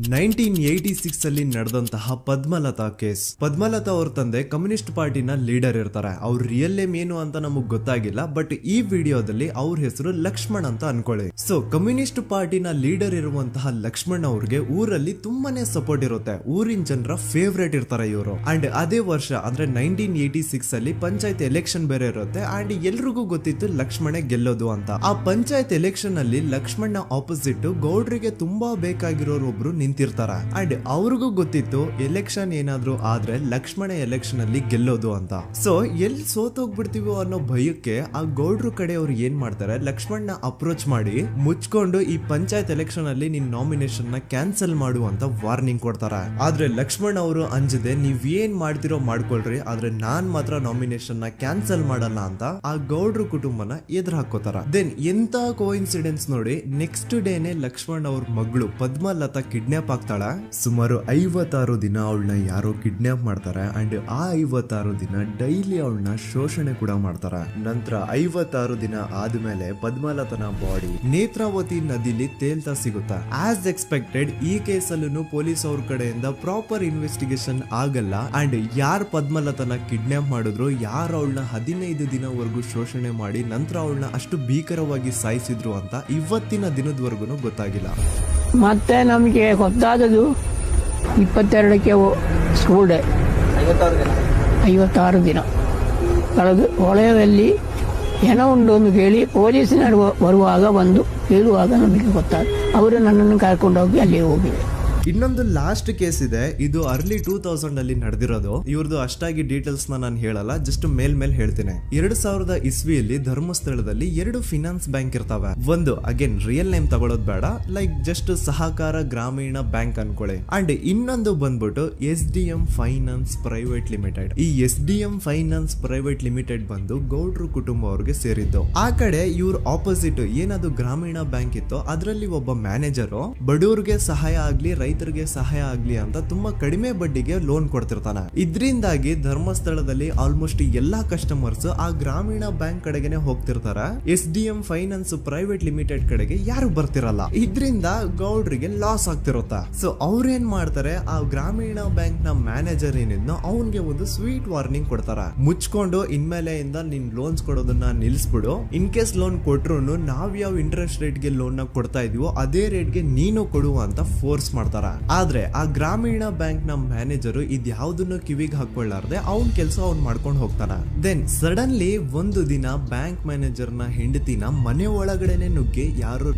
1986 ಅಲ್ಲಿ ನಡೆದಂತಹ ಪದ್ಮಲತಾ ಕೇಸ್. ಪದ್ಮಲತಾ ಅವ್ರ ತಂದೆ ಕಮ್ಯುನಿಸ್ಟ್ ಪಾರ್ಟಿನ ಲೀಡರ್ ಇರ್ತಾರೆ. ಅವ್ರ ರಿಯಲ್ ನೇಮ್ ಏನು ಅಂತ ನಮಗ್ ಗೊತ್ತಾಗಿಲ್ಲ, ಬಟ್ ಈ ವಿಡಿಯೋದಲ್ಲಿ ಅವ್ರ ಹೆಸರು ಲಕ್ಷ್ಮಣ್ ಅಂತ ಅನ್ಕೊಳ್ಳಿ. ಸೊ ಕಮ್ಯುನಿಸ್ಟ್ ಪಾರ್ಟಿನ ಲೀಡರ್ ಇರುವಂತಹ ಲಕ್ಷ್ಮಣ್ ಅವ್ರಿಗೆ ಊರಲ್ಲಿ ತುಂಬಾನೇ ಸಪೋರ್ಟ್ ಇರುತ್ತೆ, ಊರಿನ ಜನರ ಫೇವ್ರೇಟ್ ಇರ್ತಾರೆ ಇವರು. ಅಂಡ್ ಅದೇ ವರ್ಷ ಅಂದ್ರೆ 1986 ಅಲ್ಲಿ ಪಂಚಾಯತ್ ಎಲೆಕ್ಷನ್ ಬೇರೆ ಇರುತ್ತೆ ಅಂಡ್ ಎಲ್ರಿಗೂ ಗೊತ್ತಿತ್ತು ಲಕ್ಷ್ಮಣೆ ಗೆಲ್ಲೋದು ಅಂತ. ಆ ಪಂಚಾಯತ್ ಎಲೆಕ್ಷನ್ ಅಲ್ಲಿ ಲಕ್ಷ್ಮಣ್ಣ ಆಪೋಸಿಟ್ ಗೌಡ್ರಿಗೆ ತುಂಬಾ ಬೇಕಾಗಿರೋರು ಒಬ್ರು ನಿಂತಿರ್ತಾರ ಅಂಡ್ ಅವ್ರಿಗೂ ಗೊತ್ತಿತ್ತು ಎಲೆಕ್ಷನ್ ಏನಾದ್ರು ಆದ್ರೆ ಲಕ್ಷ್ಮಣ ಎಲೆಕ್ಷನ್ ಅಲ್ಲಿ ಗೆಲ್ಲೋದು ಅಂತ. ಸೊ ಎಲ್ಲಿ ಸೋತೋಗ್ಬಿಡ್ತೀವೋ ಅನ್ನೋ ಭಯಕ್ಕೆ ಆ ಗೌಡ್ರು ಕಡೆ ಅವ್ರು ಏನ್ ಮಾಡ್ತಾರೆ, ಲಕ್ಷ್ಮಣ್ನ ಅಪ್ರೋಚ್ ಮಾಡಿ ಮುಚ್ಕೊಂಡು ಈ ಪಂಚಾಯತ್ ಎಲೆಕ್ಷನ್ ಅಲ್ಲಿ ನಿನ್ ನಾಮಿನೇಷನ್ ನ ಕ್ಯಾನ್ಸಲ್ ಮಾಡು ಅಂತ ವಾರ್ನಿಂಗ್ ಕೊಡ್ತಾರ. ಆದ್ರೆ ಲಕ್ಷ್ಮಣ್ ಅವರು ಅಂಜದೆ ನೀವ್ ಏನ್ ಮಾಡ್ತಿರೋ ಮಾಡ್ಕೊಳ್ರಿ, ಆದ್ರೆ ನಾನ್ ಮಾತ್ರ ನಾಮಿನೇಷನ್ ನ ಕ್ಯಾನ್ಸಲ್ ಮಾಡಲ್ಲ ಅಂತ ಆ ಗೌಡ್ರು ಕುಟುಂಬನ ಎದುರು ಹಾಕೋತಾರ. ದೆನ್ ಎಂತ ಕೋಇನ್ಸಿಡೆನ್ಸ್ ನೋಡಿ, ನೆಕ್ಸ್ಟ್ ಡೇನೆ ಲಕ್ಷ್ಮಣ್ ಅವ್ರ ಮಗಳು ಪದ್ಮಲತಾ ಕಿಡ್ನಾಪ್ ಆಗ್ತಾಳ. ಸುಮಾರು 56 ದಿನ ಅವಳನ್ನ ಯಾರೋ ಕಿಡ್ನಾಪ್ ಮಾಡ್ತಾರೆ ಅಂಡ್ ಆ 56 ದಿನ ಡೈಲಿ ಅವಳನ್ನ ಶೋಷಣೆ ಕೂಡ ಮಾಡ್ತಾರೆ. ನಂತರ 56 ದಿನ ಆದ್ಮೇಲೆ ಪದ್ಮಲತನ ಬಾಡಿ ನೇತ್ರಾವತಿ ನದಿಲಿ ತೇಲ್ತಾ ಸಿಗುತ್ತಾ. ಆಸ್ ಎಕ್ಸ್ಪೆಕ್ಟೆಡ್ ಈ ಕೇಸಲ್ಲೂ ಪೊಲೀಸ್ ಅವ್ರ ಕಡೆಯಿಂದ ಪ್ರಾಪರ್ ಇನ್ವೆಸ್ಟಿಗೇಷನ್ ಆಗಲ್ಲ ಅಂಡ್ ಯಾರ್ ಪದ್ಮಲತನ ಕಿಡ್ನಾಪ್ ಮಾಡಿದ್ರು, ಯಾರು ಅವಳನ್ನ 15 ದಿನವರೆಗೂ ಶೋಷಣೆ ಮಾಡಿ ನಂತರ ಅವಳನ್ನ ಅಷ್ಟು ಭೀಕರವಾಗಿ ಸಾಯಿಸಿದ್ರು ಅಂತ ಇವತ್ತಿನ ದಿನದವರೆಗೂ ಗೊತ್ತಾಗಿಲ್ಲ. ಮತ್ತೆ ನಮಗೆ ಗೊತ್ತಾದದು 22ಕ್ಕೆ ಸ್ಕೂಲ್ ಡೇ 56 ದಿನ ಕಳೆದು ಹೊಳೆಯಲ್ಲಿ ಹೆಣ ಉಂಡು ಎಂದು ಕೇಳಿ ಪೊಲೀಸಿನವರು ಬರುವಾಗ ಬಂದು ಹೇಳುವಾಗ ನಮಗೆ ಗೊತ್ತಾದ. ಅವರು ನನ್ನನ್ನು ಕರ್ಕೊಂಡೋಗಿ ಅಲ್ಲಿ ಹೋಗಿವೆ. ಇನ್ನೊಂದು ಲಾಸ್ಟ್ ಕೇಸ್ ಇದೆ, ಇದು ಅರ್ಲಿ 2000 ಅಲ್ಲಿ ನಡೆದಿರೋದು. ಇವ್ರದ್ದು ಅಷ್ಟಾಗಿ ಡೀಟೇಲ್ಸ್ ನಾನು ಹೇಳಲ್ಲ, ಜಸ್ಟ್ ಮೇಲ್ ಹೇಳ್ತೀನಿ. 2000 ಇಸ್ವಿಯಲ್ಲಿ ಧರ್ಮಸ್ಥಳದಲ್ಲಿ 2 ಫಿನಾನ್ಸ್ ಬ್ಯಾಂಕ್ ಇರ್ತಾವೆ. ಒಂದು ಅಗೇನ್ ರಿಯಲ್ ನೇಮ್ ತಗೊಳ್ಳೋದು ಬೇಡ, ಲೈಕ್ ಜಸ್ಟ್ ಸಹಕಾರ ಗ್ರಾಮೀಣ ಬ್ಯಾಂಕ್ ಅನ್ಕೊಳ್ಳಿ. ಅಂಡ್ ಇನ್ನೊಂದು ಬಂದ್ಬಿಟ್ಟು SDM ಫೈನಾನ್ಸ್ ಪ್ರೈವೇಟ್ ಲಿಮಿಟೆಡ್. ಈ SDM ಫೈನಾನ್ಸ್ ಪ್ರೈವೇಟ್ ಲಿಮಿಟೆಡ್ ಬಂದು ಗೌಡ್ರು ಕುಟುಂಬ ಅವ್ರಿಗೆ ಸೇರಿದ್ದು. ಆ ಕಡೆ ಇವ್ರ ಆಪೋಸಿಟ್ ಏನದು ಗ್ರಾಮೀಣ ಬ್ಯಾಂಕ್ ಇತ್ತು, ಅದರಲ್ಲಿ ಒಬ್ಬ ಮ್ಯಾನೇಜರು ಬಡವ್ರಿಗೆ ಸಹಾಯ ಆಗ್ಲಿ ರೈತರಿಗೆ ಸಹಾಯ ಆಗ್ಲಿ ಅಂತ ತುಂಬಾ ಕಡಿಮೆ ಬಡ್ಡಿಗೆ ಲೋನ್ ಕೊಡ್ತಿರ್ತಾನೆ. ಇದ್ರಿಂದಾಗಿ ಧರ್ಮಸ್ಥಳದಲ್ಲಿ ಆಲ್ಮೋಸ್ಟ್ ಎಲ್ಲಾ ಕಸ್ಟಮರ್ಸ್ ಆ ಗ್ರಾಮೀಣ ಬ್ಯಾಂಕ್ ಕಡೆಗೆ ಹೋಗ್ತಿರ್ತಾರ. SDM ಫೈನಾನ್ಸ್ ಪ್ರೈವೇಟ್ ಲಿಮಿಟೆಡ್ ಕಡೆಗೆ ಯಾರು ಬರ್ತಿರಲ್ಲ. ಇದ್ರಿಂದ ಗೌಡ್ರಿಗೆ ಲಾಸ್ ಆಗ್ತಿರುತ್ತಾ. ಸೊ ಅವ್ರೇನ್ ಮಾಡ್ತಾರೆ, ಆ ಗ್ರಾಮೀಣ ಬ್ಯಾಂಕ್ ನ ಮ್ಯಾನೇಜರ್ ಏನಿದ್ನೋ ಅವನ್ಗೆ ಒಂದು ಸ್ವೀಟ್ ವಾರ್ನಿಂಗ್ ಕೊಡ್ತಾರ. ಮುಚ್ಕೊಂಡು ಇನ್ಮೇಲೆ ಇಂದ ನಿನ್ ಲೋನ್ಸ್ ಕೊಡೋದನ್ನ ನಿಲ್ಸ್ಬಿಡು. ಇನ್ ಕೇಸ್ ಲೋನ್ ಕೊಟ್ರು ನಾವ್ ಯಾವ ಇಂಟ್ರೆಸ್ಟ್ ರೇಟ್ ಗೆ ಲೋನ್ ನ ಕೊಡ್ತಾ ಇದೀವೋ ಅದೇ ರೇಟ್ ಗೆ ನೀನು ಕೊಡುವ ಅಂತ ಫೋರ್ಸ್ ಮಾಡ್ತಾರ. ಆದ್ರೆ ಆ ಗ್ರಾಮೀಣ ಬ್ಯಾಂಕ್ ನ ಮ್ಯಾನೇಜರ್ ಇದ್ಯಾವುದನ್ನು ಕಿವಿಗೆ ಹಾಕೊಳ್ಳಾರ್ದೆ ಅವ್ನ್ ಕೆಲಸ ಅವ್ನ್ ಮಾಡ್ಕೊಂಡು ಹೋಗ್ತಾನ. ದೆನ್ ಸಡನ್ಲಿ ಒಂದು ದಿನ ಬ್ಯಾಂಕ್ ಮ್ಯಾನೇಜರ್ ನ ಹೆಂಡತಿನ ಮನೆ ಒಳಗಡೆನೆ ನುಗ್ಗಿ ಯಾರು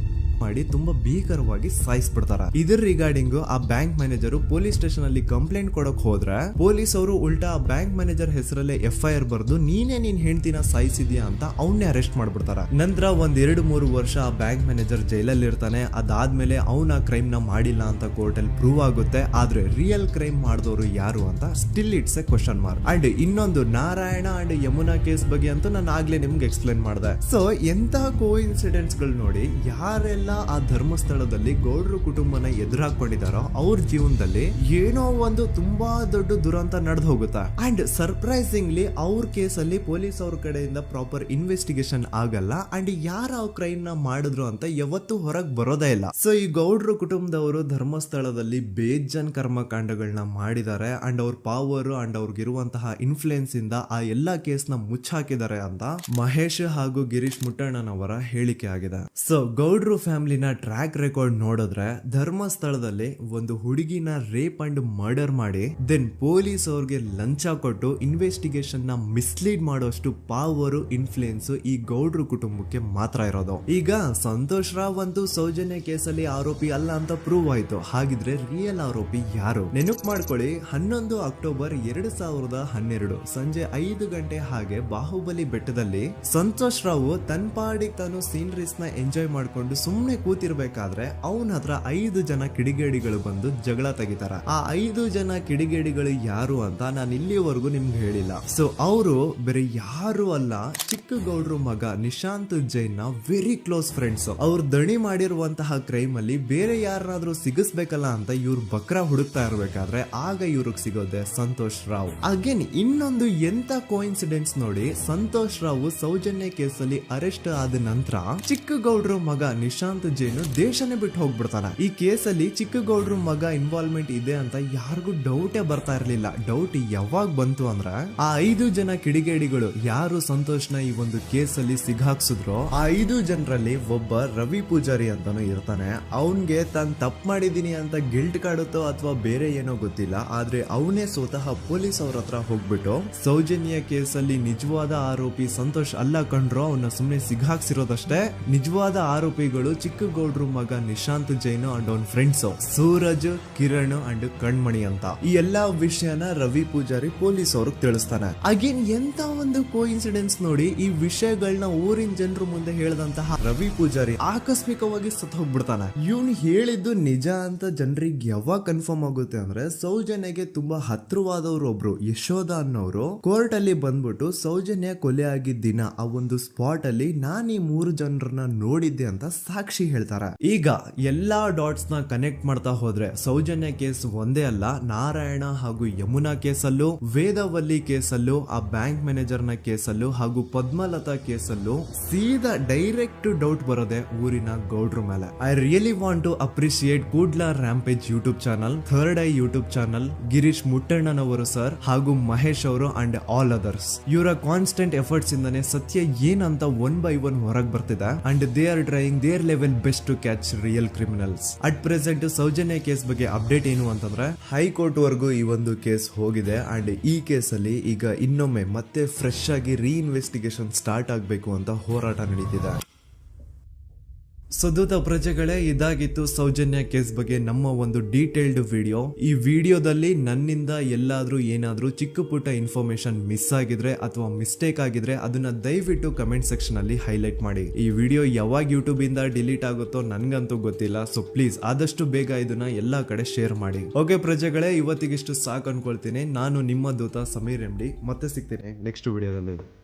ಮಾಡಿ ತುಂಬಾ ಭೀಕರವಾಗಿ ಸಾಯಿಸ್ಬಿಡ್ತಾರ. ಇದ್ರ ರಿಗಾರ್ಡಿಂಗ್ ಆ ಬ್ಯಾಂಕ್ ಮ್ಯಾನೇಜರ್ ಪೊಲೀಸ್ ಸ್ಟೇಷನ್ ಅಲ್ಲಿ ಕಂಪ್ಲೇಂಟ್ ಕೊಡಕ್ ಹೋದ್ರೆ ಪೊಲೀಸ್ ಅವರು ಉಲ್ಟಾ ಆ ಬ್ಯಾಂಕ್ ಮ್ಯಾನೇಜರ್ ಹೆಸರಲ್ಲೇ FIR ಬರ್ದು ನೀನೇ ನಿನ್ ಹೆಂಡತಿನ ಸಾಯಿಸಿದ್ಯಾ ಅಂತ ಅವನ್ನೇ ಅರೆಸ್ಟ್ ಮಾಡ್ಬಿಡ್ತಾರ. ನಂತರ 1-2-3 ವರ್ಷ ಆ ಬ್ಯಾಂಕ್ ಮ್ಯಾನೇಜರ್ ಜೈಲಲ್ಲಿ ಇರ್ತಾನೆ. ಅದಾದ್ಮೇಲೆ ಅವನ ಕ್ರೈಮ್ ನ ಮಾಡಿಲ್ಲ ಅಂತ ಕೋರ್ಟ್ ಅಲ್ಲಿ ಪ್ರೂವ್ ಆಗುತ್ತೆ. ಆದ್ರೆ ರಿಯಲ್ ಕ್ರೈಮ್ ಮಾಡಿದವರು ಯಾರು ಅಂತ still it's A question mark. And ಇನ್ನೊಂದು ನಾರಾಯಣ ಅಂಡ್ ಯಮುನಾ ಕೇಸ್ ಬಗ್ಗೆ ಅಂತೂ ನಾನು ಆಗ್ಲೇ ನಿಮ್ಗೆ ಎಕ್ಸ್ಪ್ಲೇನ್ ಮಾಡಿದೆ. ಸೊ ಎಂತಹ ಕೋ ಇನ್ಸಿಡೆಂಟ್ಸ್ ಗಳು ನೋಡಿ, ಯಾರೆಲ್ಲ ಆ ಧರ್ಮಸ್ಥಳದಲ್ಲಿ ಗೌಡ್ರು ಕುಟುಂಬನ ಎದುರಾಕೊಂಡಿದಾರೋ ಅವ್ರ ಜೀವನದಲ್ಲಿ ಏನೋ ಒಂದು ತುಂಬಾ ದೊಡ್ಡ ದುರಂತ ನಡೆದು ಹೋಗುತ್ತಾ. ಅಂಡ್ ಸರ್ಪ್ರೈಸಿಂಗ್ಲಿ ಅವ್ರ ಕೇಸಲ್ಲಿ ಪೊಲೀಸ್ ಅವ್ರ ಕಡೆಯಿಂದ ಪ್ರಾಪರ್ ಇನ್ವೆಸ್ಟಿಗೇಷನ್ ಆಗಲ್ಲ. ಅಂಡ್ ಯಾರ ಕ್ರೈಮ್ ನ ಮಾಡಿದ್ರು ಅಂತ ಯಾವತ್ತೂ ಹೊರಗ್ ಬರೋದೇ ಇಲ್ಲ. ಸೊ ಈ ಗೌಡ್ರು ಕುಟುಂಬದವರು ಧರ್ಮಸ್ಥಳದಲ್ಲಿ ಬೇಜನ್ ಕರ್ಮಕಾಂಡಗಳನ್ನ ಮಾಡಿದ್ದಾರೆ. ಅಂಡ್ ಅವ್ರ ಪವರ್ ಅಂಡ್ ಅವ್ರಿಗಿರುವಂತಹ ಇನ್ಫ್ಲೂಯೆನ್ಸ್ ಇಂದ ಆ ಎಲ್ಲಾ ಕೇಸ್ ನ ಮುಚ್ಚಾಕಿದ್ದಾರೆ ಅಂತ ಮಹೇಶ್ ಹಾಗೂ ಗಿರೀಶ್ ಮುಟ್ಟಣ್ಣನವರ ಹೇಳಿಕೆ ಆಗಿದೆ. ಸೊ ಗೌಡ್ರು ಫ್ಯಾಮಿಲಿನ ಟ್ರ್ಯಾಕ್ ರೆಕಾರ್ಡ್ ನೋಡಿದ್ರೆ ಧರ್ಮಸ್ಥಳದಲ್ಲಿ ಒಂದು ಹುಡುಗಿನ ರೇಪ್ ಅಂಡ್ ಮರ್ಡರ್ ಮಾಡಿ ದೆನ್ ಪೊಲೀಸ್ ಅವ್ರಿಗೆ ಲಂಚ ಕೊಟ್ಟು ಇನ್ವೆಸ್ಟಿಗೇಷನ್ ನ ಮಿಸ್ಲೀಡ್ ಮಾಡೋಷ್ಟು ಪವರ್ ಇನ್ಫ್ಲೂಯೆನ್ಸ್ ಈ ಗೌಡ್ರು ಕುಟುಂಬಕ್ಕೆ ಮಾತ್ರ ಇರೋದು. ಈಗ ಸಂತೋಷ್ ರಾವ್ ಅಂತೂ ಸೌಜನ್ಯ ಕೇಸಲ್ಲಿ ಆರೋಪಿ ಅಲ್ಲ ಅಂತ ಪ್ರೂವ್ ಆಯ್ತು. ಹಾಗಿದ್ರೆ ರಿಯಲ್ ಆರೋಪಿ ಯಾರು? ನೆನಪು ಮಾಡ್ಕೊಳ್ಳಿ, 11 ಅಕ್ಟೋಬರ್ 2012 ಸಂಜೆ 5 ಗಂಟೆ ಹಾಗೆ ಬಾಹುಬಲಿ ಬೆಟ್ಟದಲ್ಲಿ ಸಂತೋಷ್ ರಾವ್ ತನ್ನ ಪಾಡಿಗೆ ತಾನು ಸೀನರೀಸ್ ನ ಎಂಜಾಯ್ ಮಾಡ್ಕೊಂಡು ಸುಮ್ನೆ ಕೂತಿರ್ಬೇಕಾದ್ರೆ ಅವನ ಹತ್ರ 5 ಜನ ಕಿಡಿಗೇಡಿಗಳು ಬಂದು ಜಗಳ ತೆಗಿತಾರ. ಆ 5 ಜನ ಕಿಡಿಗೇಡಿಗಳು ಯಾರು ಅಂತ ನಾನು ಇಲ್ಲಿವರೆಗೂ ನಿಮ್ಗೆ ಹೇಳಿಲ್ಲ. ಸೊ ಅವರು ಬೇರೆ ಯಾರು ಅಲ್ಲ, ಚಿಕ್ಕ ಗೌಡ್ರು ಮಗ ನಿಶಾಂತ್ ಜೈನ್ ನ ವೆರಿ ಕ್ಲೋಸ್ ಫ್ರೆಂಡ್ಸ್. ಅವ್ರು ದಣಿ ಮಾಡಿರುವಂತಹ ಕ್ರೈಮ್ ಅಲ್ಲಿ ಬೇರೆ ಯಾರನ್ನಾದ್ರೂ ಸಿಗಿಸ್ಬೇಕಲ್ಲ ಅಂತ ಇವ್ರು ಬಕ್ರ ಹುಡುಕ್ತಾ ಇರ್ಬೇಕಾದ್ರೆ ಆಗ ಇವ್ರಿಗೆ ಸಿಗೋದೆ ಸಂತೋಷ್ ರಾವ್. ಅಗೇನ್ ಇನ್ನೊಂದು ಎಂತ ಕೋಇನ್ಸಿಡೆನ್ಸ್ ನೋಡಿ, ಸಂತೋಷ್ ರಾವ್ ಸೌಜನ್ಯ ಕೇಸಲ್ಲಿ ಅರೆಸ್ಟ್ ಆದ ನಂತರ ಚಿಕ್ಕ ಗೌಡ್ರು ಮಗ ನಿಶಾಂತ್ ಜೈನ್ ದೇಶನೇ ಬಿಟ್ಟು ಹೋಗ್ಬಿಡ್ತಾನ. ಈ ಕೇಸಲ್ಲಿ ಚಿಕ್ಕ ಗೌಡ್ರು ಮಗ ಇನ್ವಾಲ್ವ್ಮೆಂಟ್ ಇದೆ ಅಂತ ಯಾರಿಗೂ ಡೌಟೇ ಬರ್ತಾ ಇರ್ಲಿಲ್ಲ. ಡೌಟ್ ಯಾವಾಗ ಬಂತು ಅಂದ್ರೆ ಆ 5 ಜನ ಕಿಡಿಗೇಡಿಗಳು ಯಾರು ಸಂತೋಷ್ನ ಈ ಒಂದು ಕೇಸಲ್ಲಿ ಸಿಗಾಕ್ಸಿದ್ರು ಆ 5 ಜನರಲ್ಲಿ ಒಬ್ಬ ರವಿ ಪೂಜಾರಿ ಅಂತಾನು ಇರ್ತಾನೆ. ಅವನ್ಗೆ ತಾನು ತಪ್ಪು ಮಾಡಿದೀನಿ ಅಂತ ಗಿಲ್ಟ್ ಕಾಡುತ್ತೋ ಅಥವಾ ಬೇರೆ ಏನೋ ಗೊತ್ತಿಲ್ಲ, ಆದ್ರೆ ಅವನೇ ಸ್ವತಃ ಪೊಲೀಸ್ ಅವ್ರ ಹತ್ರ ಹೋಗ್ಬಿಟ್ಟು ಸೌಜನ್ಯ ಕೇಸಲ್ಲಿ ನಿಜವಾದ ಆರೋಪಿ ಸಂತೋಷ್ ಅಲ್ಲ ಕಂಡ್ರು, ಅವನ್ನ ಸುಮ್ನೆ ಸಿಗಾಕ್ಸಿರೋದಷ್ಟೇ, ನಿಜವಾದ ಆರೋಪಿಗಳು ಚಿಕ್ಕ ಗೌಡ್ರು ಮಗ ನಿಶಾಂತ್ ಜೈನ್ ಅಂಡ್ ಅವನ್ ಫ್ರೆಂಡ್ಸ್ ಸೂರಜ್, ಕಿರಣ್ ಅಂಡ್ ಕಣ್ಮಣಿ ಅಂತ. ಈ ಎಲ್ಲಾ ವಿಷಯನ ರವಿ ಪೂಜಾರಿ ಪೊಲೀಸ್ ಅವ್ರಿಗೆ ತಿಳಿಸ್ತಾನೆ. ಅಗೇನ್ ಎಂತ ಒಂದು ಕೋಇನ್ಸಿಡೆನ್ಸ್ ನೋಡಿ, ಈ ವಿಷಯಗಳನ್ನ ಊರಿನ ಜನರು ಮುಂದೆ ಹೇಳಿದಂತಹ ರವಿ ಪೂಜಾರಿ ಆಕಸ್ಮಿಕವಾಗಿ ಸತ್ತು ಹೋಗ್ಬಿಡ್ತಾನೆ. ಇವನು ಹೇಳಿದ್ದು ನಿಜ ಅಂತ ಜನರಿಗೆ ಯಾವಾಗ ಕನ್ಫರ್ಮ್ ಆಗುತ್ತೆ ಅಂದ್ರೆ ಸೌಜನ್ಯಗೆ ತುಂಬಾ ಹತ್ರವಾದವ್ರು ಒಬ್ರು ಯಶೋಧ ಅನ್ನೋರು ಕೋರ್ಟ್ ಅಲ್ಲಿ ಬಂದ್ಬಿಟ್ಟು ಸೌಜನ್ಯ ಕೊಲೆ ಆಗಿದ್ದ ದಿನ ಆ ಒಂದು ಸ್ಪಾಟ್ ಅಲ್ಲಿ ನಾನು ಈ 3 ಜನರನ್ನ ನೋಡಿದ್ದೆ ಅಂತ ಸಾಕ್ಷಿ ಹೇಳ್ತಾರೆ. ಈಗ ಎಲ್ಲಾ ಡಾಟ್ಸ್ ನ ಕನೆಕ್ಟ್ ಮಾಡ್ತಾ ಹೋದ್ರೆ ಸೌಜನ್ಯ ಕೇಸ್ ಒಂದೇ ಅಲ್ಲ, ನಾರಾಯಣ ಹಾಗೂ ಯಮುನಾ ಕೇಸಲ್ಲೂ, ವೇದವಲ್ಲಿ ಕೇಸಲ್ಲೂ, ಆ ಬ್ಯಾಂಕ್ ಮ್ಯಾನೇಜರ್ ನ ಕೇಸಲ್ಲೂ ಹಾಗೂ ಪದ್ಮಲತಾ ಕೇಸಲ್ಲೂ ಸೀದಾ ಡೈರೆಕ್ಟ್ ಡೌಟ್ ಬರೋದೆ ಊರಿನ ಗೌಡ್ರ ಮೇಲೆ. I really want to appreciate Kudla rampage YouTube channel, third eye YouTube channel, Girish ಮುಟ್ಟಣ್ಣನವರು ಸರ್ ಹಾಗೂ ಮಹೇಶ್ ಅವರು ಅಂಡ್ ಆಲ್ ಅದರ್ಸ್. ಇವರ ಕಾನ್ಸ್ಟೆಂಟ್ ಎಫರ್ಟ್ಸ್ ಇಂದಾನೆ ಸತ್ಯ ಏನಂತ 1 by 1 ಹೊರಗೆ ಬರ್ತಿದೆ and they are trying their level best to catch real criminals. At present Soujanya case ಬಗ್ಗೆ ಅಪ್ಡೇಟ್ ಏನು ಅಂತಂದ್ರೆ ಹೈಕೋರ್ಟ್ ವರೆಗೂ ಈ ಒಂದು ಕೇಸ್ ಹೋಗಿದೆ ಅಂಡ್ ಈ ಕೇಸಲ್ಲಿ ಈಗ ಇನ್ನೊಮ್ಮೆ ಮತ್ತೆ ಫ್ರೆಶ್ ಆಗಿ ರೀಇನ್ವೆಸ್ಟಿಗೇಷನ್ ಸ್ಟಾರ್ಟ್ ಆಗಬೇಕು ಅಂತ ಹೋರಾಟ ನಡೀತಿದೆ. ಸೊ ದೂತ ಪ್ರಜೆಗಳೇ, ಇದಾಗಿತ್ತು ಸೌಜನ್ಯ ಕೇಸ್ ಬಗ್ಗೆ ನಮ್ಮ ಒಂದು ಡೀಟೇಲ್ಡ್ ವಿಡಿಯೋ. ಈ ವಿಡಿಯೋದಲ್ಲಿ ನನ್ನಿಂದ ಎಲ್ಲಾದ್ರೂ ಏನಾದ್ರೂ ಚಿಕ್ಕ ಪುಟ್ಟ ಇನ್ಫಾರ್ಮೇಶನ್ ಮಿಸ್ ಆಗಿದ್ರೆ ಅಥವಾ ಮಿಸ್ಟೇಕ್ ಆಗಿದ್ರೆ ಅದನ್ನ ದಯವಿಟ್ಟು ಕಮೆಂಟ್ ಸೆಕ್ಷನ್ ಅಲ್ಲಿ ಹೈಲೈಟ್ ಮಾಡಿ. ಈ ವಿಡಿಯೋ ಯಾವಾಗ ಯೂಟ್ಯೂಬ್ ಇಂದ ಡಿಲೀಟ್ ಆಗುತ್ತೋ ನನ್ಗಂತೂ ಗೊತ್ತಿಲ್ಲ. ಸೊ ಪ್ಲೀಸ್ ಆದಷ್ಟು ಬೇಗ ಇದನ್ನ ಎಲ್ಲಾ ಕಡೆ ಶೇರ್ ಮಾಡಿ. ಓಕೆ ಪ್ರಜೆಗಳೇ, ಇವತ್ತಿಗಿಷ್ಟು ಸಾಕು ಅನ್ಕೊಳ್ತೀನಿ. ನಾನು ನಿಮ್ಮ ದೂತ ಸಮೀರ್ MD. ಮತ್ತೆ ಸಿಗ್ತೀನಿ ನೆಕ್ಸ್ಟ್ ವಿಡಿಯೋದಲ್ಲಿ.